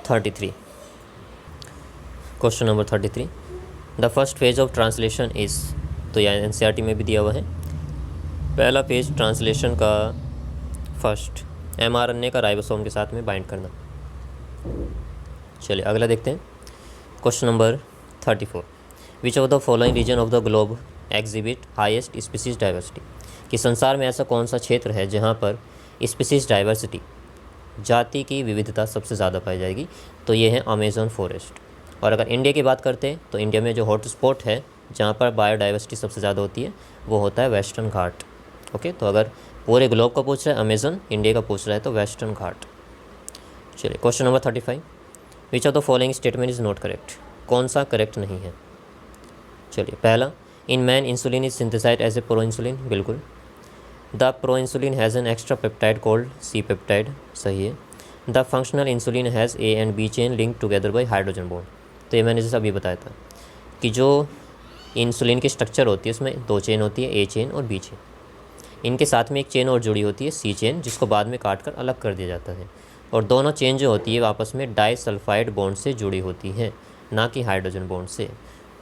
33। Question number 33, the first phase of translation is, तो यह एनसीईआरटी में भी दिया हुआ है। पहला फेज ट्रांसलेशन का फर्स्ट, mRNA का राइबोसोम के साथ में बाइंड करना। चलिए अगला देखते हैं। Question number 34, which of the following region of the globe exhibit highest species diversity? कि संसार में ऐसा कौन सा क्षेत्र है जहाँ पर स्पीसीज डाइवर्सिटी, जाति की विविधता सबसे ज़्यादा पाई जाएगी? तो ये है अमेज़न फॉरेस्ट। और अगर इंडिया की बात करते हैं तो इंडिया में जो हॉट स्पॉट है जहाँ पर बायोडाइवर्सिटी सबसे ज़्यादा होती है वो होता है वेस्टर्न घाट। ओके, तो अगर पूरे ग्लोब का पूछ रहा है अमेज़न, इंडिया का पूछ रहा है तो वेस्टर्न घाट। चलिए question number 35, which of the following statement is not correct? कौन सा करेक्ट नहीं है? चलिए पहला, in man insulin is synthesized as a pro insulin. बिल्कुल। The pro insulin has an extra peptide called C peptide. सही है। The functional insulin has A and B chain link together by hydrogen bond. तो ये मैंने जैसे अभी बताया था कि जो इंसुलिन की स्ट्रक्चर होती है उसमें 2 चेन होती है, ए चेन और बी चेन। इनके साथ में एक चेन और जुड़ी होती है, सी चेन, जिसको बाद में काट कर अलग कर दिया जाता है। और दोनों चेन जो होती है आपस में डाइसल्फाइड बॉन्ड से जुड़ी होती है, ना कि हाइड्रोजन बॉन्ड से।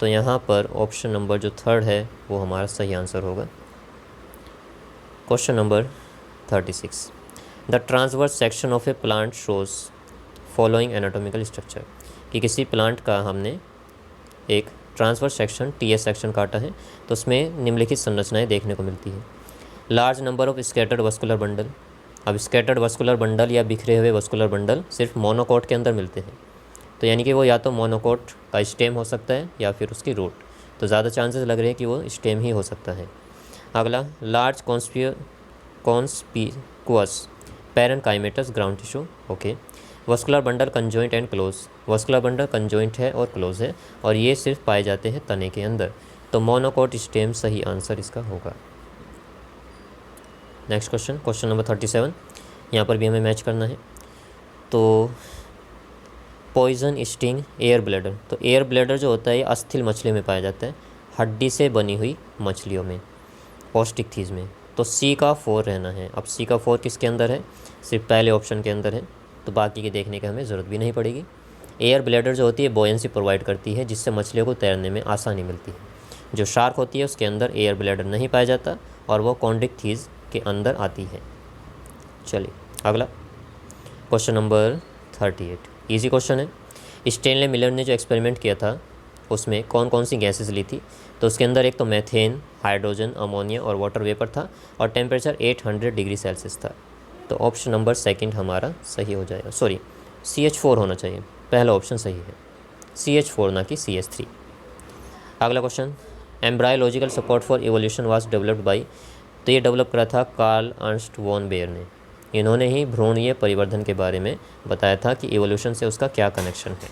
तो यहाँ पर ऑप्शन नंबर जो 3 है वो हमारा सही आंसर होगा। Question number 36, the transverse section of A plant shows following anatomical structure. कि किसी प्लांट का हमने एक ट्रांसवर्स सेक्शन, टीएस सेक्शन काटा है तो उसमें निम्नलिखित संरचनाएं देखने को मिलती हैं। Large number of scattered vascular bundle. अब स्कैटर्ड वस्कुलर बंडल या बिखरे हुए वस्कुलर बंडल सिर्फ मोनोकोट के अंदर मिलते हैं, तो यानी कि वो या तो मोनोकोट का स्टेम हो सकता है या फिर उसकी रूट। तो ज़्यादा चांसेस लग रहे हैं कि वो स्टेम ही हो सकता है। अगला, large conspicuous parenchymatous ground tissue. Okay. Vascular bundle conjoint and close. Vascular bundle conjoint है और क्लोज है और ये सिर्फ पाए जाते हैं तने के अंदर। तो मोनोकोट स्टेम सही आंसर इसका होगा। नेक्स्ट क्वेश्चन, क्वेश्चन नंबर 37, यहाँ पर भी हमें मैच करना है। तो पॉइजन स्टिंग एयर ब्लैडर। तो एयर ब्लैडर जो होता है ये अस्थिल मछली में पाया जाता है, हड्डी से बनी हुई मछलियों में, पौष्टिकथीज में। तो सी का 4 रहना है। अब सी का 4 किसके अंदर है? सिर्फ पहले ऑप्शन के अंदर है, तो बाकी के देखने की हमें ज़रूरत भी नहीं पड़ेगी। एयर ब्लैडर जो होती है बॉयंसी प्रोवाइड करती है, जिससे मछलियों को तैरने में आसानी मिलती है। जो शार्क होती है उसके अंदर एयर ब्लैडर नहीं पाया जाता और वो कॉन्ड्रिक्थीज के अंदर आती है। चलिए अगला, क्वेश्चन नंबर 38, इजी क्वेश्चन है। स्टेनले मिलर ने जो एक्सपेरिमेंट किया था उसमें कौन कौन सी गैसेस ली थी? तो उसके अंदर एक तो मैथेन, हाइड्रोजन, अमोनिया और वाटर वेपर था और टेम्परेचर 800 डिग्री सेल्सियस था। तो ऑप्शन नंबर 2 हमारा सही हो जाएगा। सॉरी, CH4 होना चाहिए, पहला ऑप्शन सही है, CH4 ना कि CH3। अगला question, embryological support for evolution was developed by. तो ये डेवलप करा था कार्ल अर्नस्ट वॉन बेयर ने। इन्होंने ही भ्रूणीय परिवर्धन के बारे में बताया था कि इवोल्यूशन से उसका क्या कनेक्शन है।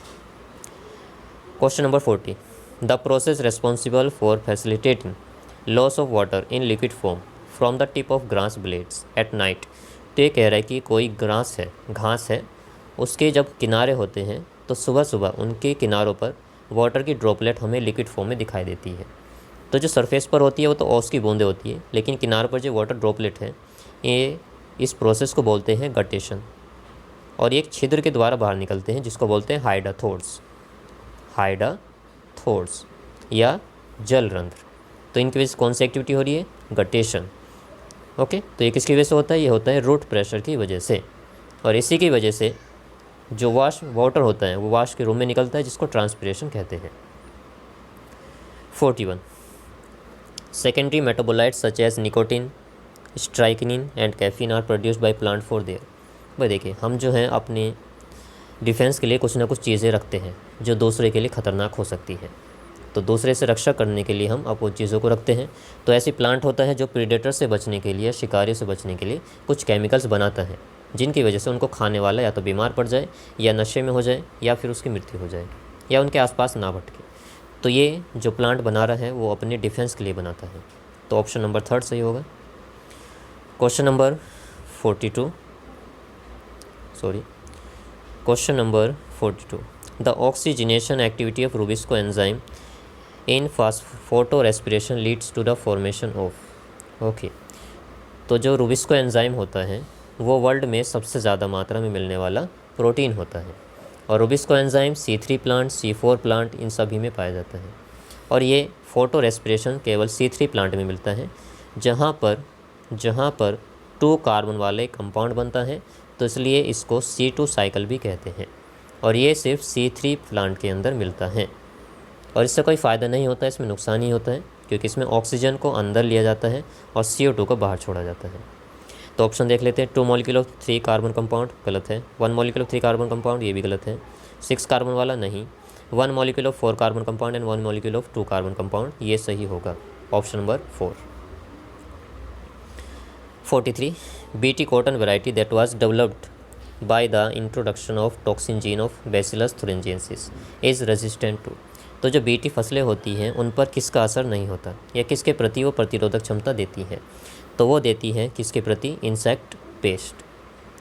Question number 40, the process responsible for facilitating loss of water in liquid form from the tip of grass blades at night. तो ये कह रहा है कि कोई घास है, उसके जब किनारे होते हैं तो सुबह सुबह उनके किनारों पर वाटर की ड्रॉपलेट हमें लिक्विड फॉर्म में दिखाई देती है। तो जो सरफेस पर होती है वो तो ओस की बूंदें होती है, लेकिन किनारे पर जो वाटर ड्रॉपलेट है ये इस प्रोसेस को बोलते हैं गटेशन, और एक छिद्र के द्वारा बाहर निकलते हैं जिसको बोलते हैं हाइडाथोर्स या जल रंध्र। तो इनकी वजह से कौन सी एक्टिविटी हो रही है? गटेशन। ओके, तो ये किसकी वजह से होता है? ये होता है रूट प्रेशर की वजह से, और इसी की वजह से जो वाटर होता है वो वाष्प के रूप में निकलता है, जिसको ट्रांसपिरेशन कहते हैं। 41, secondary metabolites such as nicotine, strychnine and caffeine are produced by plant for their. भाई देखिए, हम जो हैं अपने डिफेंस के लिए कुछ ना कुछ चीज़ें रखते हैं जो दूसरे के लिए ख़तरनाक हो सकती हैं। तो दूसरे से रक्षा करने के लिए हम अपोज चीज़ों को रखते हैं। तो ऐसी प्लांट होता है जो प्रीडेटर से बचने के लिए, शिकारी से बचने के लिए कुछ केमिकल्स बनाता है, जिनकी वजह से उनको खाने वाला या तो बीमार पड़ जाए, या नशे में हो जाए, या फिर उसकी मृत्यु हो जाए, या उनके आसपास ना भटके। तो ये जो प्लांट बना रहा है वो अपने डिफेंस के लिए बनाता है। तो ऑप्शन नंबर 3 सही होगा। Question number 42 question number 42, the oxygenation activity of rubisco enzyme in photo respiration leads to the formation of. Okay, तो जो रूबिस्को एंजाइम होता है वो वर्ल्ड में सबसे ज़्यादा मात्रा में मिलने वाला प्रोटीन होता है, और rubisco enzyme C3 plant, C4 plant, इन सभी में पाया जाता है। और ये फोटो रेस्पिरेशन केवल C3 प्लांट में मिलता है, जहाँ पर 2 कार्बन वाले कंपाउंड बनता है, तो इसलिए इसको C2 साइकिल भी कहते हैं। और ये सिर्फ C3 प्लांट के अंदर मिलता है, और इससे कोई फ़ायदा नहीं होता है, इसमें नुकसान ही होता है, क्योंकि इसमें ऑक्सीजन को अंदर लिया जाता है और CO2 को बाहर छोड़ा जाता है। तो ऑप्शन देख लेते हैं। 2 मॉलिक्यूल ऑफ 3 कार्बन कंपाउंड, गलत है। 1 मॉलिक्यूल ऑफ 3 कार्बन कंपाउंड, ये भी गलत है। 6 कार्बन वाला नहीं। 1 molecule of 4 carbon compound and 1 molecule of 2 carbon compound, ये सही होगा, option number 4। 43, BT cotton variety that was developed by the introduction of toxin gene of Bacillus thuringiensis is resistant to। तो जो BT फसलें होती हैं उन पर किसका असर नहीं होता, या किसके प्रति वो प्रतिरोधक क्षमता देती है? तो वो देती है किसके प्रति? इंसेक्ट पेस्ट,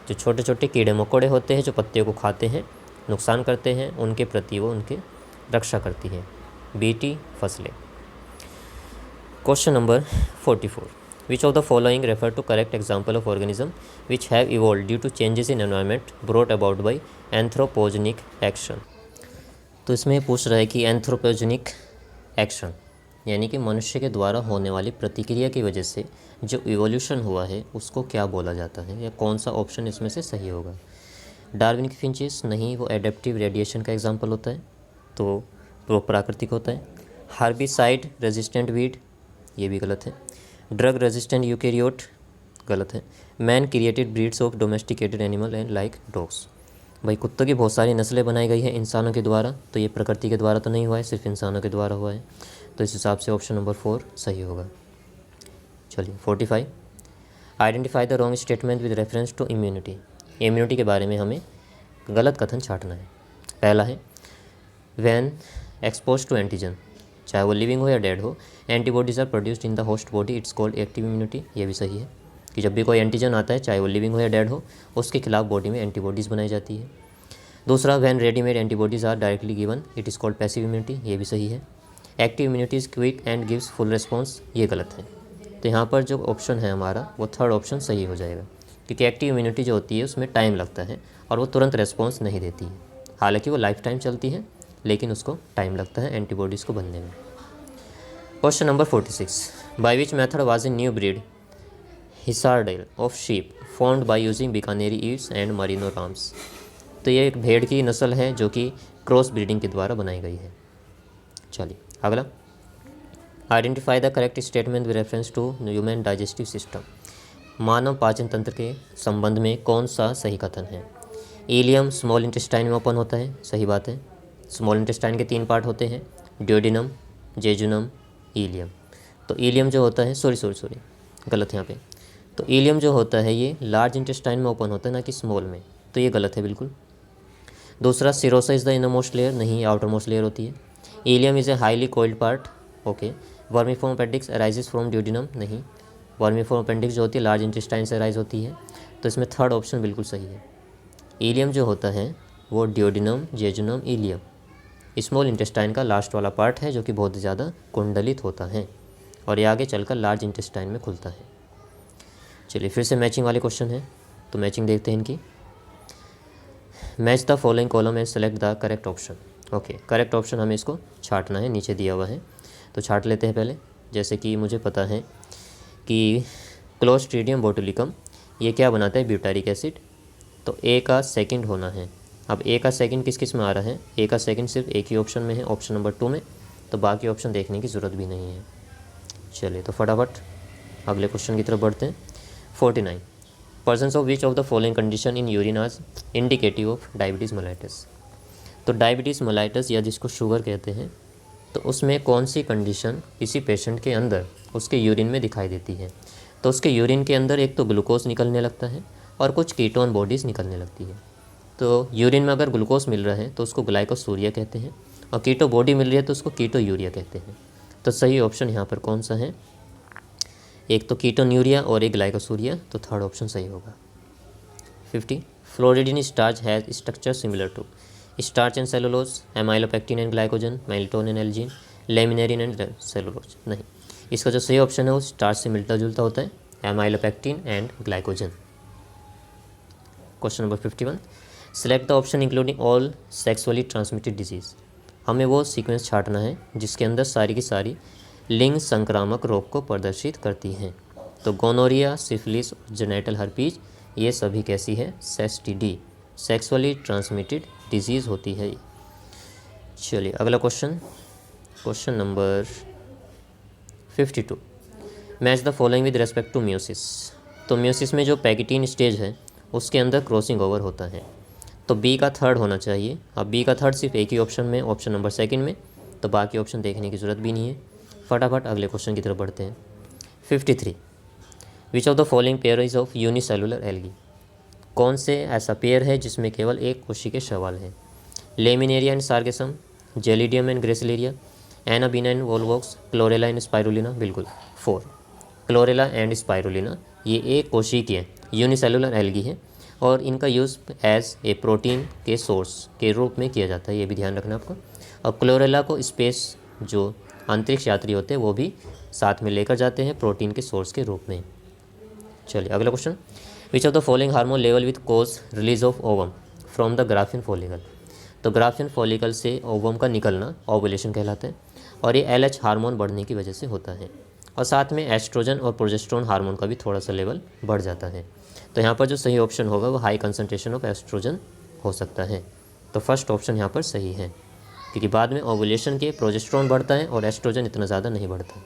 जो छोटे छोटे कीड़े मकोड़े होते हैं जो पत्तियों को खाते हैं, नुकसान करते हैं, उनके प्रति वो उनकी रक्षा करती है BT फसलें। Question number 44, Which of the following refer to correct example of organism which have evolved due to changes in environment brought about by anthropogenic action? तो इसमें पूछ रहा है कि एंथ्रोपोजेनिक एक्शन यानी कि मनुष्य के द्वारा होने वाली प्रतिक्रिया की वजह से जो इवोल्यूशन हुआ है उसको क्या बोला जाता है, या कौन सा ऑप्शन इसमें से सही होगा? डार्विन की फिंचेस नहीं, वो एडेप्टिव रेडिएशन का एग्जांपल होता है, तो वो प्राकृतिक होता है। हार्बिसाइड रेजिस्टेंट वीड, ये भी गलत है। ड्रग रेजिस्टेंट यूकेरियोट, गलत है। Man created breeds of domesticated animal and like dogs, भाई कुत्तों की बहुत सारी नस्लें बनाई गई हैं इंसानों के द्वारा, तो ये प्रकृति के द्वारा तो नहीं हुआ है, सिर्फ इंसानों के द्वारा हुआ है, तो इस हिसाब से ऑप्शन नंबर 4 सही होगा। चलिए 45, identify the wrong statement with reference to immunity. Immunity के बारे में हमें गलत कथन छांटना है। पहला है व्हेन एक्सपोज टू एंटीजन, चाहे वो लिविंग हो या डेड हो, antibodies are produced in the host body, it's called active immunity, ये भी सही है कि जब भी कोई एंटीजन आता है, चाहे वो लिविंग हो या डेड हो, उसके खिलाफ बॉडी में एंटीबॉडीज़ बनाई जाती है। दूसरा, when readymade antibodies are directly given, it is called passive immunity, ये भी सही है। Active immunity is quick and gives full response, ये गलत है। तो यहाँ पर जो ऑप्शन है हमारा वो 3rd ऑप्शन सही हो जाएगा, क्योंकि एक्टिव इम्यूनिटी जो होती है उसमें टाइम लगता है और वो तुरंत रिस्पॉन्स नहीं देती है। हालांकि वो लाइफ टाइम चलती है, लेकिन उसको टाइम लगता है एंटीबॉडीज़ को बनने में। Question number 46, by which method was a new breed Hisardale of sheep formed by using Bikaneri ewes and merino rams. तो ये एक भेड़ की नस्ल है जो कि क्रॉस ब्रीडिंग के द्वारा बनाई गई है। चलिए अगला, identify the correct statement with reference to human digestive system. मानव पाचन तंत्र के संबंध में कौन सा सही कथन है? इलियम स्मॉल इंटेस्टाइन में ओपन होता है, सही बात है। स्मॉल इंटेस्टाइन के 3 पार्ट होते हैं, ड्यूडेनम, जेजुनम, इलियम। तो इलियम जो होता है, सॉरी गलत यहाँ पे। तो इलियम जो होता है ये लार्ज इंटेस्टाइन में ओपन होता है, ना कि स्मॉल में, तो ये गलत है बिल्कुल। दूसरा, serosa is the innermost layer, नहीं, आउटर मोस्ट लेयर होती है। Ileum is a highly coiled part, okay. Vermiform appendix arises from duodenum, नहीं, वर्मीफॉर्म अपेंडिक्स जो होती है लार्ज इंटेस्टाइन से अराइज होती है, तो इसमें 3rd ऑप्शन बिल्कुल सही है। इलियम जो होता है वो duodenum, jejunum, ileum, small intestine का लास्ट वाला पार्ट है जो कि बहुत ज़्यादा कुंडलित होता है और ये आगे चलकर लार्ज इंटेस्टाइन में खुलता है। चलिए फिर से मैचिंग वाले क्वेश्चन हैं, तो मैचिंग देखते हैं इनकी। Match the following column and select the correct option. Okay, correct option हमें इसको छांटना है, नीचे दिया हुआ है, तो छांट लेते हैं पहले। जैसे कि मुझे पता है कि क्लोस्ट्रीडियम बोटुलिकम ये क्या बनाता है? ब्यूटारिक एसिड, तो ए का सेकंड होना है। अब ए का सेकंड किस किस में आ रहा है? ए का सेकंड सिर्फ एक ही ऑप्शन में है, ऑप्शन नंबर 2 में, तो बाकी ऑप्शन देखने की ज़रूरत भी नहीं है। चलिए तो फटाफट अगले क्वेश्चन की तरफ बढ़ते हैं। 49, persons of which of the following condition in urine are indicative of diabetes mellitus. तो डायबिटीज़ मेलाइटस या जिसको शुगर कहते हैं, तो उसमें कौन सी कंडीशन किसी पेशेंट के अंदर उसके यूरिन में दिखाई देती है। तो उसके यूरिन के अंदर एक तो ग्लूकोज निकलने लगता है और कुछ कीटोन बॉडीज़ निकलने लगती है। तो यूरिन में अगर ग्लूकोज मिल रहा है तो उसको ग्लाइकोसूरिया कहते हैं, और कीटो बॉडी मिल रही है तो उसको कीटो यूरिया कहते हैं। तो सही ऑप्शन यहाँ पर कौन सा है, एक तो कीटोन्यूरिया और एक ग्लाइकोसूरिया, तो थर्ड ऑप्शन सही होगा। 50 floridean starch has structure similar to starch and cellulose, amylopectin and glycogen, mannitol and algin, laminarin and cellulose. नहीं, इसका जो सही ऑप्शन है वो स्टार्च से मिलता जुलता होता है, amylopectin and glycogen. Question number 51 select the option including all sexually transmitted disease. हमें वो सीक्वेंस छांटना है जिसके अंदर सारी की सारी लिंग संक्रामक रोग को प्रदर्शित करती हैं। तो गोनोरिया, सिफिलिस, जेनेटल हर्पीज, ये सभी कैसी है, STD, सेक्सुअली ट्रांसमिटेड डिजीज़ होती है। चलिए अगला question, question number 52 match the following with respect to meiosis. तो म्यूसिस में जो पैकेटीन स्टेज है उसके अंदर क्रॉसिंग ओवर होता है, तो बी का थर्ड होना चाहिए। अब बी का थर्ड सिर्फ एक ही ऑप्शन में, ऑप्शन नंबर सेकंड में, तो बाकी ऑप्शन देखने की ज़रूरत भी नहीं है। फटाफट अगले क्वेश्चन की तरफ बढ़ते हैं। 53 विच of the following pair is of unicellular algae. कौन से ऐसा पेयर है जिसमें केवल एक कोशिकीय शैवाल है। Laminaria and sargassum, gelidium and gracilaria, anabaena and volvox, chlorella and spirulina. बिल्कुल 4 क्लोरेला एंड स्पाइरुलिना, ये एक कोशिकीय यूनिसेलुलर एल्गी है और इनका यूज़ एज ए प्रोटीन के सोर्स के रूप में किया जाता है, ये भी ध्यान रखना आपको। और क्लोरेला को स्पेस जो अंतरिक्ष यात्री होते हैं वो भी साथ में लेकर जाते हैं प्रोटीन के सोर्स के रूप में। चलिए अगला question, which of the following hormone level with cause release of ovum from the Graafian follicle. तो ग्राफिन फॉलिकल से ओवम का निकलना ओवुलेशन कहलाता है और ये LH हार्मोन बढ़ने की वजह से होता है, और साथ में एस्ट्रोजन और प्रोजेस्टेरोन हार्मोन का भी थोड़ा सा लेवल बढ़ जाता है। तो यहाँ पर जो सही ऑप्शन होगा वो हाई कंसंट्रेशन ऑफ एस्ट्रोजन हो सकता है। तो फर्स्ट ऑप्शन यहाँ पर सही है, क्योंकि बाद में ओवुलेशन के प्रोजेस्टेरोन बढ़ता है और एस्ट्रोजन इतना ज़्यादा नहीं बढ़ता।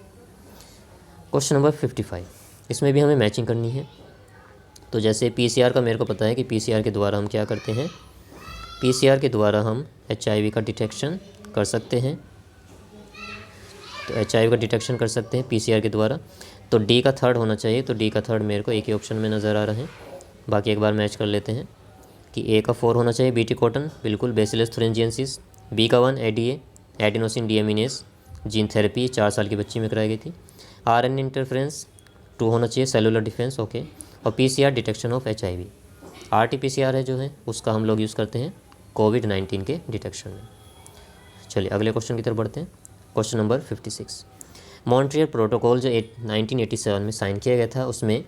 क्वेश्चन नंबर 55, इसमें भी हमें मैचिंग करनी है। तो जैसे PCR का मेरे को पता है कि PCR के द्वारा हम क्या करते हैं, PCR के द्वारा हम HIV का डिटेक्शन कर सकते हैं। तो HIV का डिटेक्शन कर सकते हैं PCR के द्वारा। तो D का थर्ड होना चाहिए, तो D का थर्ड मेरे को एक ही ऑप्शन में नज़र आ रहा है। बाकी एक बार मैच कर लेते हैं कि A का 4 होना चाहिए, BT कॉटन, बिल्कुल, बेसिलस थुरिनजिएंसिस। B का 1 ADA, adenosine deaminase, gene therapy 4 साल की बच्ची में कराई गई थी। RNA इंटरफ्रेंस 2 होना चाहिए, सेलुलर डिफेंस, ओके। और PCR detection of HIV। RT-PCR है जो है उसका हम लोग यूज़ करते हैं कोविड-19 के डिटेक्शन में। चलिए अगले क्वेश्चन की तरफ बढ़ते हैं। क्वेश्चन नंबर 56, मॉन्ट्रियल प्रोटोकॉल जो 1987 में साइन किया गया था उसमें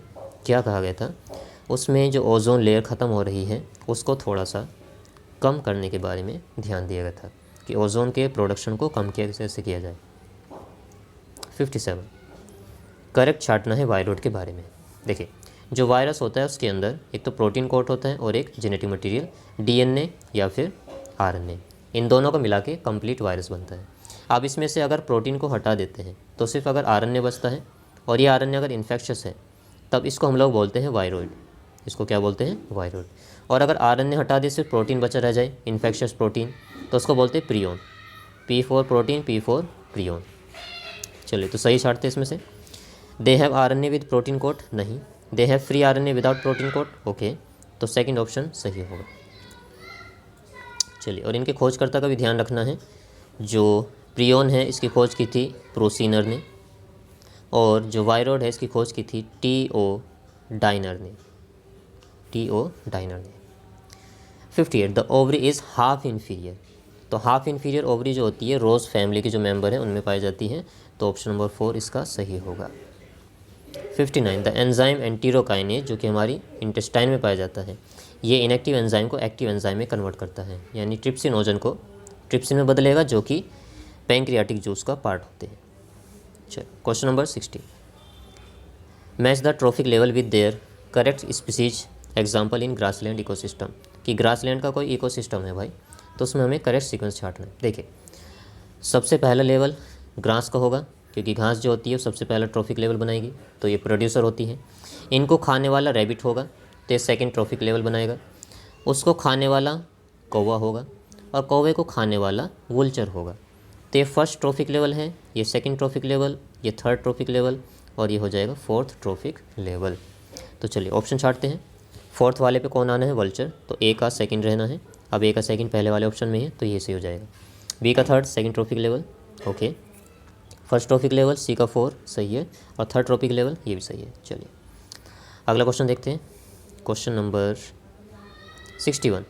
क्या कहा गया था, उसमें जो ओजोन लेयर ख़त्म हो रही है उसको थोड़ा सा कम करने के बारे में ध्यान दिया गया था कि ओजोन के प्रोडक्शन को कम कैसे किया जाए। 57 करेक्ट छांटना है वायरस के बारे में। देखिए जो वायरस होता है उसके अंदर एक तो प्रोटीन कोट होता है और एक जेनेटिक मटेरियल DNA या फिर RNA, इन दोनों को मिला के कंप्लीट वायरस बनता है। अब इसमें से अगर प्रोटीन को हटा देते हैं तो सिर्फ अगर RNA बचता है, और ये RNA अगर इन्फेक्शस है तब इसको हम लोग बोलते हैं वायरॉइड। इसको क्या बोलते हैं, वायरॉइड। और अगर RNA हटा दे सिर्फ प्रोटीन बचा रह जाए, इन्फेक्शस प्रोटीन, तो उसको बोलते हैं prion. P4 protein, P4 prion. चलिए तो सही छांटते हैं इसमें से। They have RNA with protein coat, नहीं। They have free RNA without protein coat, okay. तो सेकंड ऑप्शन सही होगा। चलिए, और इनके खोजकर्ता का भी ध्यान रखना है। जो प्रियोन है इसकी खोज की थी प्रोसीनर ने, और जो वायरॉइड है इसकी खोज की थी T.O. डाइनर ने। 58 the ovary is half inferior. तो हाफ इन्फीरियर ओवरी जो होती है रोज फैमिली के जो मेंबर हैं उनमें पाई जाती है, तो ऑप्शन नंबर 4 इसका सही होगा। 59 द एंजाइम एंटीरोकाइनेज जो कि हमारी इंटेस्टाइन में पाया जाता है, ये इनएक्टिव एंजाइम को एक्टिव एंजाइम में कन्वर्ट करता है, यानी ट्रिप्सिनोजन को ट्रिप्सिन में बदलेगा जो कि पैंक्रियाटिक जूस का पार्ट होते हैं। चलो question number 60 match the trophic level with their correct species example in grassland ecosystem. कि ग्रासलैंड का कोई इकोसिस्टम है भाई, तो उसमें हमें करेक्ट सीक्वेंस छांटना है। देखिए सबसे पहला लेवल घास का होगा, क्योंकि घास जो होती है सबसे पहला ट्रॉफिक लेवल बनाएगी, तो ये प्रोड्यूसर होती है। इनको खाने वाला रैबिट होगा, तो ये सेकंड ट्रॉफिक लेवल बनाएगा। उसको खाने वाला कौवा होगा और कौवे को खाने वाला वुल्चर होगा। तो ये फर्स्ट ट्रॉफिक लेवल है, ये सेकंड ट्रॉफिक लेवल, ये थर्ड ट्रॉफिक लेवल और ये हो जाएगा फोर्थ ट्रॉफिक लेवल। तो चलिए ऑप्शन छाँटते हैं। फोर्थ वाले पे कौन आना है? वल्चर। तो ए का सेकंड रहना है। अब ए का सेकंड पहले वाले ऑप्शन में है तो ये सही हो जाएगा। बी का third second trophic level, okay. First trophic level C का 4 सही है और थर्ड ट्रॉफिक लेवल ये भी सही है। चलिए अगला क्वेश्चन देखते हैं। Question number 61,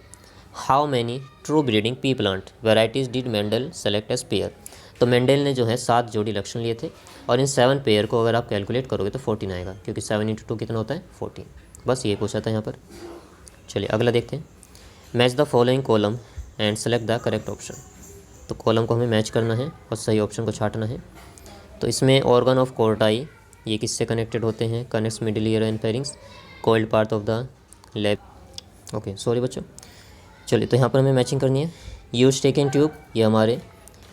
how many true breeding pea plant varieties did Mendel select as pair. तो मेंडल ने जो है 7 जोड़ी लक्षण लिए थे और इन 7 पेयर को अगर आप कैलकुलेट करोगे तो 14 आएगा, क्योंकि 7 × 2 कितना होता है? 14। बस ये पूछा था यहाँ पर। चलिए अगला देखते हैं। Match the following column and select the correct option. तो कॉलम को हमें मैच करना है और सही ऑप्शन को छांटना है। तो इसमें ऑर्गन ऑफ कोर्टाई ये किससे कनेक्टेड होते हैं? Connects middle ear and pharynx, cold part of the lab, okay sorry बच्चों। चलिए तो यहाँ पर हमें मैचिंग करनी है। यूस्टेकिन ट्यूब ये हमारे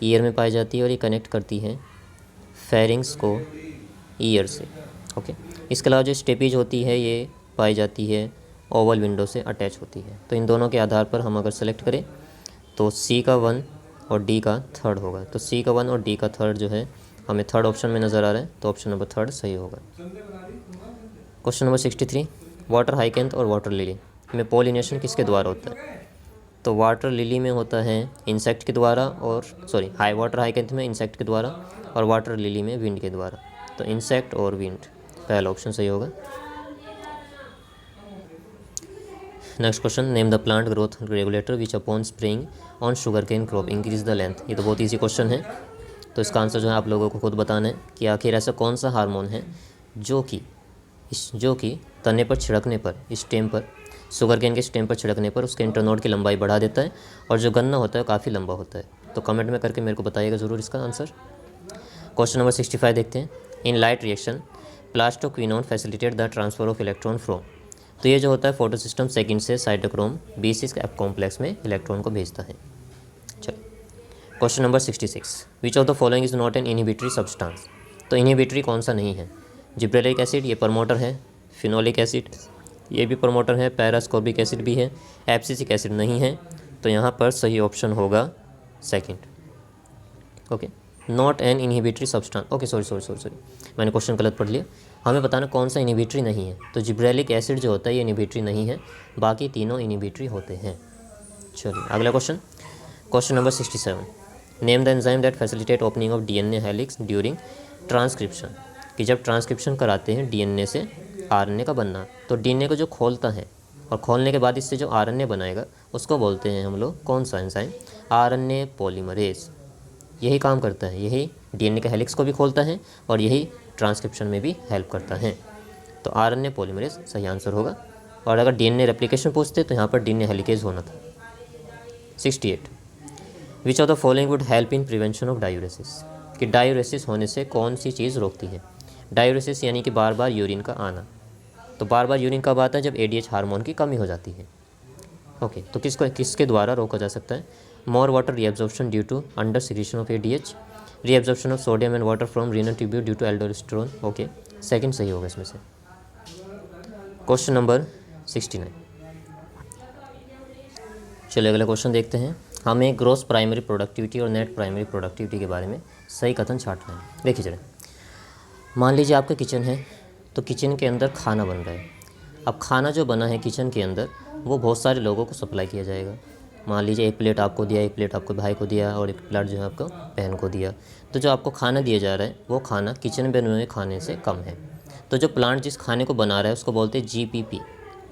ईयर में पाई जाती है और ये कनेक्ट करती है फेरिंग्स को ईयर से, ओके। इसके अलावा जो स्टेपीज होती है ये पाई जाती है ओवल विंडो से अटैच होती है। तो इन दोनों के आधार पर हम अगर सेलेक्ट करें तो सी का 1 और डी का 3rd होगा। तो सी का 1 और डी का 3rd जो है हमें 3rd ऑप्शन में नज़र आ रहा है, तो ऑप्शन नंबर 3rd सही होगा। क्वेश्चन नंबर 63, वाटर हाइकेंथ और वाटर लिली में पोलिनेशन किसके द्वारा होता है? तो वाटर लिली में होता है इंसेक्ट के द्वारा, और सॉरी वाटर हाइकेंथ में इंसेक्ट के द्वारा और वाटर लिली में विंड के द्वारा। तो इंसेक्ट और विंड पहला ऑप्शन सही होगा। Next question, name the plant growth regulator which upon spraying on sugar cane crop increase the length. ये तो बहुत ईजी क्वेश्चन है, तो इसका आंसर जो है आप लोगों को खुद बताना है कि आखिर ऐसा कौन सा हार्मोन है जो कि तने पर छिड़कने पर, स्टेम पर, शुगर केन के स्टेम पर छिड़कने पर उसके इंटरनोड की लंबाई बढ़ा देता है और जो गन्ना होता है काफ़ी लंबा होता है। तो कमेंट में करके मेरे को बताइएगा ज़रूर इसका आंसर। क्वेश्चन नंबर 65 देखते हैं। In light reaction plastoquinone facilitate the transfer of electron from. तो ये जो होता है फोटो सिस्टम सेकेंड से साइटोक्रोम B6 कॉम्प्लेक्स में इलेक्ट्रॉन को भेजता है। चलो question number 66, which of the following is not an inhibitory substance. तो इनहिबिटरी कौन सा नहीं है? जिब्रेलिक एसिड ये प्रमोटर है, फिनोलिक एसिड ये भी प्रमोटर है, पैरास्कॉर्बिक एसिड भी है, एब्सिसिक एसिड नहीं है। तो यहाँ पर सही ऑप्शन होगा second, okay, not an inhibitory substance. Okay sorry मैंने क्वेश्चन गलत पढ़ लिया। हमें बताना कौन सा इनहिबिटरी नहीं है। तो जिब्रेलिक एसिड जो होता है ये इनहिबिटरी नहीं है, बाकी तीनों इनहिबिटरी होते हैं। चलिए अगला question, question number 67, name the enzyme that facilitate opening of DNA helix during transcription. कि जब ट्रांसक्रिप्शन कराते हैं DNA से RNA का बनना, तो DNA को जो खोलता है और खोलने के बाद इससे जो RNA बनाएगा उसको बोलते हैं हम लोग कौन सा एंजाइम? RNA polymerase. यही काम करता है, यही DNA के हेलिक्स को भी खोलता है और यही ट्रांसक्रिप्शन में भी हेल्प करता है। तो RNA पॉलीमरेज सही आंसर होगा। और अगर DNA रेप्लिकेशन पूछते तो यहाँ पर DNA हेलिकेज होना था। 68, विच of the following would help in prevention of diuresis. कि डायूरेसिस होने से कौन सी चीज़ रोकती है? डायूरेसिस यानी कि बार बार यूरिन का आना। तो बार बार यूरिन कब आता है? जब ADH हार्मोन की कमी हो जाती है, ओके। तो किसके द्वारा रोका जा सकता है? More water reabsorption due to under secretion of ADH, reabsorption of sodium and water from renal tubule due to aldosterone, okay second सही होगा इसमें से। क्वेश्चन नंबर 69, चलिए अगला क्वेश्चन देखते हैं। हमें ग्रॉस प्राइमरी प्रोडक्टिविटी और नेट प्राइमरी प्रोडक्टिविटी के बारे में सही कथन छांटना है। देखिए चलिए, मान लीजिए आपका किचन है, तो किचन के अंदर खाना बन रहा है। अब खाना जो बना है किचन के अंदर वो बहुत सारे लोगों को सप्लाई किया जाएगा। मान लीजिए एक प्लेट आपको दिया, एक प्लेट आपको भाई को दिया और एक प्लेट जो है आपको बहन को दिया। तो जो आपको खाना दिया जा रहा है वो खाना किचन में बने हुए खाने से कम है। तो जो प्लांट जिस खाने को बना रहा है उसको बोलते हैं GPP,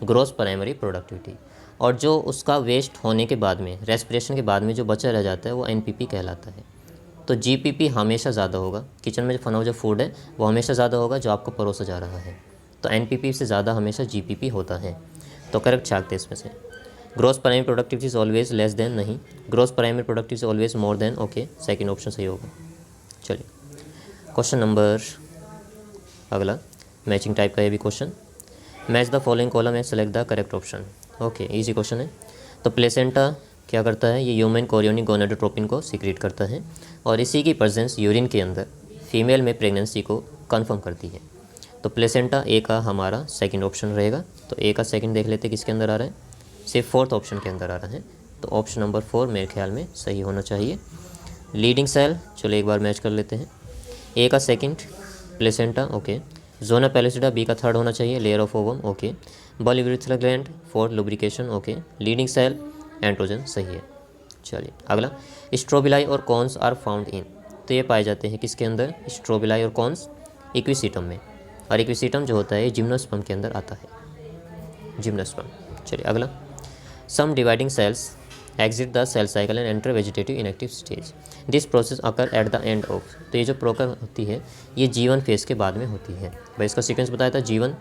ग्रॉस प्राइमरी प्रोडक्टिविटी। और जो उसका वेस्ट होने के बाद में, रेस्पिरेशन के बाद में जो बचा रह जाता है वो NPP कहलाता है। तो GPP हमेशा ज़्यादा होगा। किचन में जो बना हुआ जो फूड है वो हमेशा ज़्यादा होगा जो आपको परोसा जा रहा है। तो NPP से ज़्यादा हमेशा GPP होता है। तो करेक्ट छांटते हैं इसमें से। Gross primary productivity is always less than, नहीं। Gross primary productivity is always more than, okay second option सही होगा। चलिए क्वेश्चन नंबर अगला मैचिंग टाइप का ये भी question. Match the following column and select the correct option, okay easy question है। तो प्लेसेंटा क्या करता है? ये ह्यूमन कोरियोनिक गोनाडोट्रोपिन को सीक्रेट करता है और इसी की प्रेजेंस यूरिन के अंदर फीमेल में प्रेगनेंसी को कंफर्म करती है। तो प्लेसेंटा ए का हमारा सेकंड ऑप्शन रहेगा। तो ए का सेकंड देख लेते किसके अंदर आ रहा है, सिर्फ फोर्थ ऑप्शन के अंदर आ रहा है। तो ऑप्शन नंबर 4 मेरे ख्याल में सही होना चाहिए। लीडिंग सेल, चलो एक बार मैच कर लेते हैं। ए का second placenta, okay. Zona pellucida B का थर्ड होना चाहिए, layer of ovum, okay. Bulbourethral gland fourth lubrication, okay. Leydig cell androgen, सही है। चलिए अगला, स्ट्रोबिलाई और कॉन्स आर फाउंड इन, तो ये पाए जाते हैं किसके अंदर, स्ट्रोबिलाई और कॉन्स इक्विसिटम में, और इक्विसिटम जो होता है जिम्नोस्पर्म के अंदर आता है, जिम्नोस्पर्म। चलिए अगला, some dividing cells exit the cell cycle and enter vegetative inactive stage, this process occur at the end of, तो ये जो प्रोकर होती है ये G1 फेज़ के बाद में होती है। भाई इसका सीक्वेंस बताया था, G1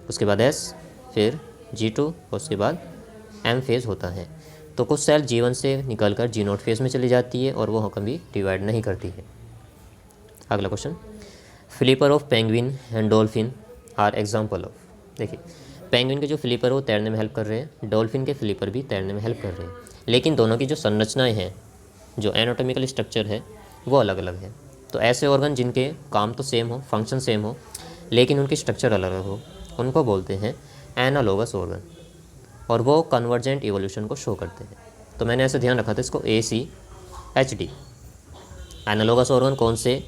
उसके बाद S, फिर G2 और उसके बाद M फेज़ होता है। तो कुछ सेल G1 से निकलकर G0 फेज़ में चली जाती है और वो कभी डिवाइड नहीं करती है। अगला question, flipper of penguin and dolphin are example of, देखिए पेंगुइन के जो फ्लिपर वो तैरने में हेल्प कर रहे हैं, डॉल्फिन के फ्लिपर भी तैरने में हेल्प कर रहे हैं, लेकिन दोनों की जो संरचनाएं हैं, जो एनाटॉमिकल स्ट्रक्चर है वो अलग अलग है। तो ऐसे ऑर्गन जिनके काम तो सेम हो, फंक्शन सेम हो, लेकिन उनकी स्ट्रक्चर अलग अलग हो, उनको बोलते हैं एनालोगस ऑर्गन, और वो कन्वर्जेंट इवोल्यूशन को शो करते हैं। तो मैंने ऐसे ध्यान रखा था इसको ACHD। एनालोगस ऑर्गन कौन से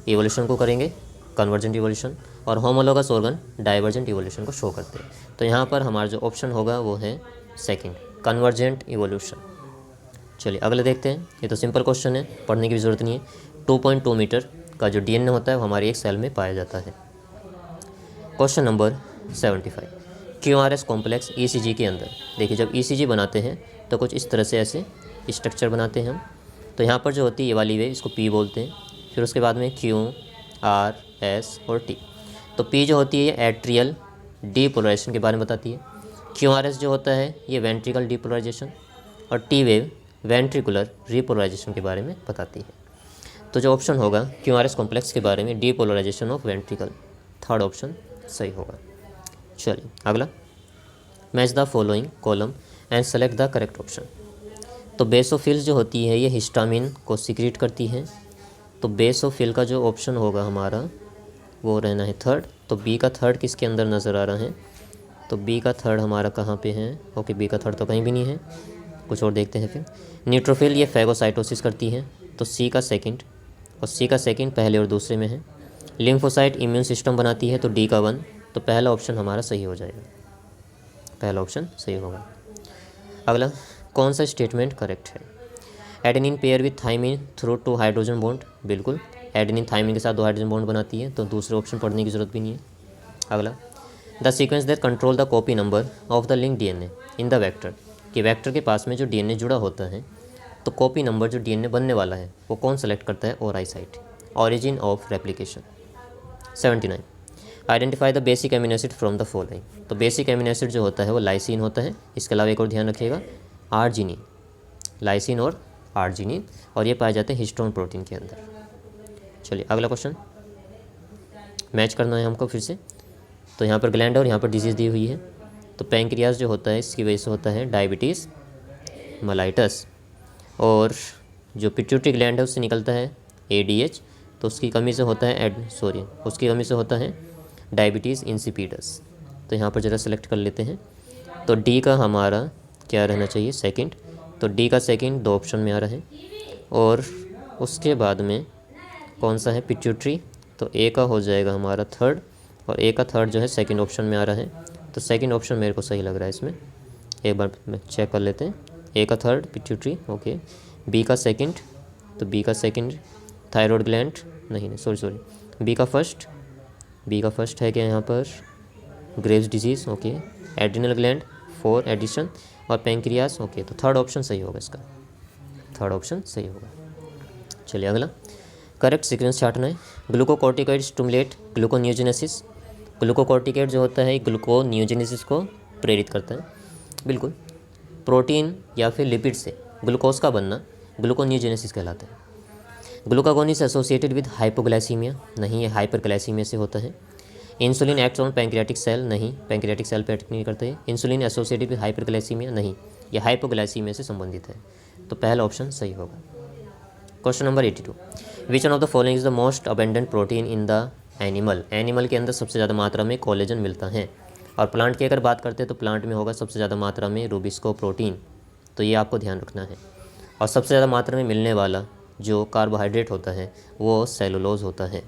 इवोल्यूशन को करेंगे, कन्वर्जेंट इवोल्यूशन, और होमोलोगस ऑर्गन डाइवर्जेंट इवोल्यूशन को शो करते हैं। तो यहाँ पर हमारा जो ऑप्शन होगा वो है सेकंड, कन्वर्जेंट इवोल्यूशन। चलिए अगले देखते हैं, ये तो सिंपल क्वेश्चन है, पढ़ने की भी ज़रूरत नहीं है। 2.2 मीटर का जो DNA होता है वो हमारे एक सेल में पाया जाता है। Question number 75, QRS complex ECG के अंदर, देखिए जब ECG बनाते हैं तो कुछ इस तरह से ऐसे स्ट्रक्चर बनाते हैं हम। तो यहाँ पर जो होती है ये वाली वे, इसको P बोलते हैं, फिर उसके बाद में Q, R, S और T। तो P जो होती है ये एट्रियल डीपोलराइजेशन के बारे में बताती है, QRS जो होता है ये वेंट्रिकल डीपोलराइजेशन, और T वेव वेंट्रिकुलर रिपोलराइजेशन के बारे में बताती है। तो जो ऑप्शन होगा QRS कॉम्प्लेक्स के बारे में depolarisation of ventricle, third option सही होगा। चलिए अगला, match the following column and select the correct option. तो बेसोफिल्स जो होती है ये हिस्टामिन को सिक्रीट करती है। तो बेसोफिल का जो ऑप्शन होगा हमारा वो रहना है थर्ड। तो बी का थर्ड किसके अंदर नज़र आ रहा है, तो बी का थर्ड हमारा कहाँ पे है, ओके बी का थर्ड तो कहीं भी नहीं है, कुछ और देखते हैं फिर। न्यूट्रोफिल ये फैगोसाइटोसिस करती है, तो सी का सेकंड, और सी का सेकंड पहले और दूसरे में है। लिम्फोसाइट इम्यून सिस्टम बनाती है, तो डी का 1, तो पहला ऑप्शन हमारा सही हो जाएगा, पहला ऑप्शन सही होगा। अगला, कौन सा स्टेटमेंट करेक्ट है, adenine pair with thymine through 2 hydrogen bond, बिल्कुल एडेनिन थाइमिन के साथ 2 हाइड्रोजन बॉन्ड बनाती है, तो दूसरे ऑप्शन पढ़ने की ज़रूरत भी नहीं है। अगला, the sequence that control the copy number of the link DNA in the vector, कि वेक्टर के पास में जो DNA जुड़ा होता है तो कॉपी नंबर जो DNA बनने वाला है वो कौन सेलेक्ट करता है, ori site, origin of replication. 79, identify the basic amino acid from the following. तो बेसिक एमिनो एसिड जो होता है वो लाइसिन होता है, इसके अलावा एक और ध्यान रखिएगा आर्जिनिन, लाइसिन और आर्जिनिन, और ये पाए जाते हैं हिस्टोन प्रोटीन के अंदर। चलिए अगला क्वेश्चन मैच करना है हमको फिर से। तो यहाँ पर ग्लैंड और यहाँ पर डिजीज़ दी हुई है। तो पैंक्रियाज जो होता है इसकी वजह से होता है डायबिटीज़ मेलाइटस, और जो पिट्यूटरी ग्लैंड है उससे निकलता है ADH, तो उसकी कमी से होता है उसकी कमी से होता है डायबिटीज़ इंसिपिडस। तो यहाँ पर ज़रा सेलेक्ट कर लेते हैं। तो डी का हमारा क्या रहना चाहिए, सेकंड। तो डी का सेकंड 2 ऑप्शन में आ रहा है, और उसके बाद में कौन सा है, पिट्यूटरी, तो ए का हो जाएगा हमारा थर्ड, और ए का थर्ड जो है सेकंड ऑप्शन में आ रहा है। तो सेकंड ऑप्शन मेरे को सही लग रहा है इसमें, एक बार चेक कर लेते हैं। ए का थर्ड पिट्यूटरी, ओके। बी का सेकंड, तो बी का सेकंड थायराइड ग्लैंड, नहीं सॉरी बी का फर्स्ट है क्या यहाँ पर, Graves disease, okay. Adrenal gland 4 Addison, और पेंक्रियास, ओके। तो थर्ड ऑप्शन सही होगा इसका, थर्ड ऑप्शन सही होगा। चलिए अगला, करेक्ट सीक्वेंस छाटना है। ग्लूकोकॉर्टिकॉइड स्टिमुलेट ग्लूकोनियोजेनेसिस, ग्लूकोकॉर्टिकॉइड जो होता है ग्लूकोनियोजेनेसिस को प्रेरित करता है, बिल्कुल। प्रोटीन या फिर लिपिड से ग्लूकोज का बनना ग्लूकोनियोजेनेसिस कहलाता है। Glucagon is associated with hypoglycaemia, नहीं ये हाइपरग्लाइसीमिया से होता है। Insulin acts on pancreatic cell, नहीं पैंक्रियाटिक सेल पे एक्ट नहीं करते हैं। इंसुलिन एसोसिएटेड विद हाइपरग्लाइसीमिया, नहीं ये हाइपोग्लाइसीमिया से संबंधित है, तो पहला ऑप्शन सही होगा। Question number 82, which one of the following is the most abundant protein in the animal के अंदर सबसे ज़्यादा मात्रा में कोलेजन मिलता है। और प्लांट की अगर बात करते हैं तो प्लांट में होगा सबसे ज़्यादा मात्रा में रूबिस्को प्रोटीन, तो ये आपको ध्यान रखना है। और सबसे ज़्यादा मात्रा में मिलने वाला जो कार्बोहाइड्रेट होता है वो सेलुलोज होता है।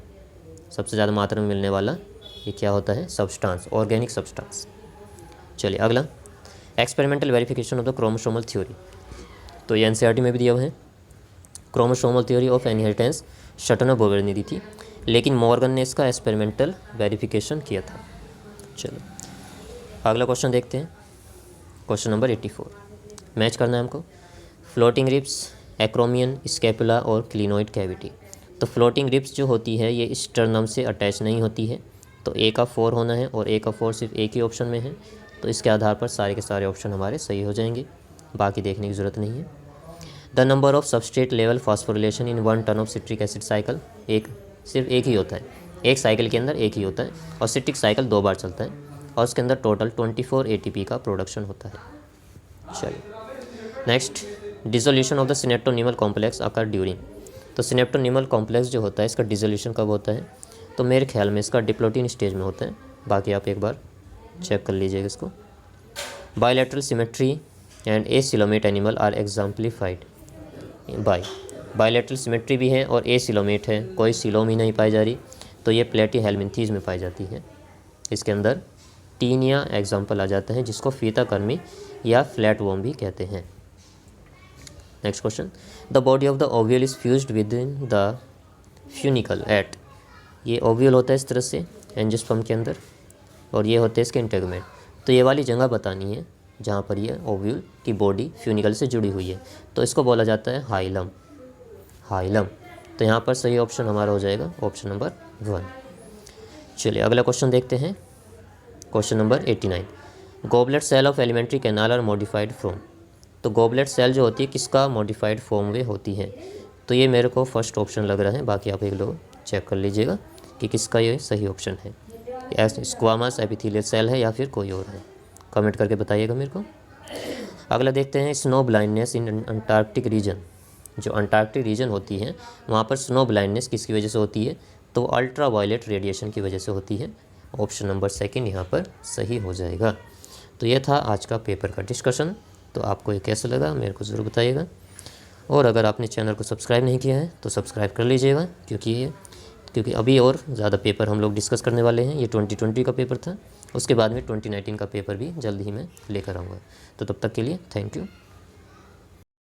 सबसे ज़्यादा मात्रा में मिलने वाला ये क्या होता है? Substance, organic substance. चलिए अगला, experimental verification of the chromosomal theory. तो ये एनसीईआरटी में भी दिया हुआ है। क्रोमोसोमल थ्योरी ऑफ इनहेरिटेंस शटनबर्गर ने दी थी, लेकिन मॉर्गन ने इसका एक्सपेरिमेंटल वेरिफिकेशन किया था। चलो अगला क्वेश्चन देखते हैं, क्वेश्चन नंबर 84। मैच करना है हमको। फ्लोटिंग रिब्स, एक्रोमियन, स्कैपुला और क्लिनोइड कैविटी। तो फ्लोटिंग रिब्स जो होती है ये स्टर्नम से अटैच नहीं होती है, तो ए का 4 होना है और ए का 4 सिर्फ एक ही ऑप्शन में है, तो इसके आधार पर सारे के सारे ऑप्शन हमारे सही हो जाएंगे, बाकी देखने की ज़रूरत नहीं है। The number of substrate level phosphorylation in 1 turn of citric acid cycle, सिर्फ एक ही होता है, एक साइकिल के अंदर एक ही होता है, और सिट्रिक साइकिल 2 बार चलता है, और उसके अंदर टोटल 24 ATP का प्रोडक्शन होता है। चलिए next, dissolution of the synaptonemal complex occur during. तो सिनेप्टोनिमल कॉम्प्लेक्स जो होता है इसका डिसोल्यूशन कब होता है? तो मेरे ख्याल में इसका डिप्लोटिन स्टेज में होता है, बाकी आप एक बार चेक कर लीजिएगा इसको। Bilateral symmetry and acoelomate animal are exemplified by. Bilateral symmetry भी है और एसिलोमेट है, कोई सिलोम ही नहीं पाई जा रही, तो ये प्लेटीहेल्मिन्थीज में पाई जाती है। इसके अंदर टीनिया एग्जाम्पल आ जाते हैं, जिसको फीताकर्मी या फ्लैट वॉर्म भी कहते हैं। Next question, the body of the ovule is fused with in the funicle at. ये ओव्यूल होता है इस तरह से एंजियोस्पर्म के अंदर, और ये होते हैं इसके इंटेगुमेंट। तो ये वाली जगह बतानी है जहाँ पर ये ओव्यूल की बॉडी फ्यूनिकल से जुड़ी हुई है, तो इसको बोला जाता है हाइलम। हाइलम, तो यहाँ पर सही ऑप्शन हमारा हो जाएगा ऑप्शन नंबर 1। चलिए अगला क्वेश्चन देखते हैं, question number 89। Goblet cell of alimentary canal are modified from. तो गॉबलेट सेल जो होती है किसका मॉडिफाइड फॉर्म में होती है? तो ये मेरे को फर्स्ट ऑप्शन लग रहा है, बाकी आप एक लोग चेक कर लीजिएगा कि किसका ये सही ऑप्शन है, स्क्वामस एपिथेलियल सेल है या फिर कोई और है, कमेंट करके बताइएगा मेरे को। अगला देखते हैं, snow blindness in Antarctic region. जो अंटार्कटिक रीजन होती है वहाँ पर स्नो ब्लाइंडनेस किसकी वजह से होती है? तो अल्ट्रा वायलेट रेडिएशन की वजह से होती है। ऑप्शन नंबर 2 यहाँ पर सही हो जाएगा। तो ये था आज का पेपर का डिस्कशन। तो आपको ये कैसा लगा मेरे को ज़रूर बताइएगा, और अगर आपने चैनल को सब्सक्राइब नहीं किया है तो सब्सक्राइब कर लीजिएगा, क्योंकि अभी और ज़्यादा पेपर हम लोग डिस्कस करने वाले हैं। ये 2020 का पेपर था, उसके बाद में 2019 का पेपर भी जल्द ही मैं लेकर आऊँगा। तो तब तक के लिए थैंक यू।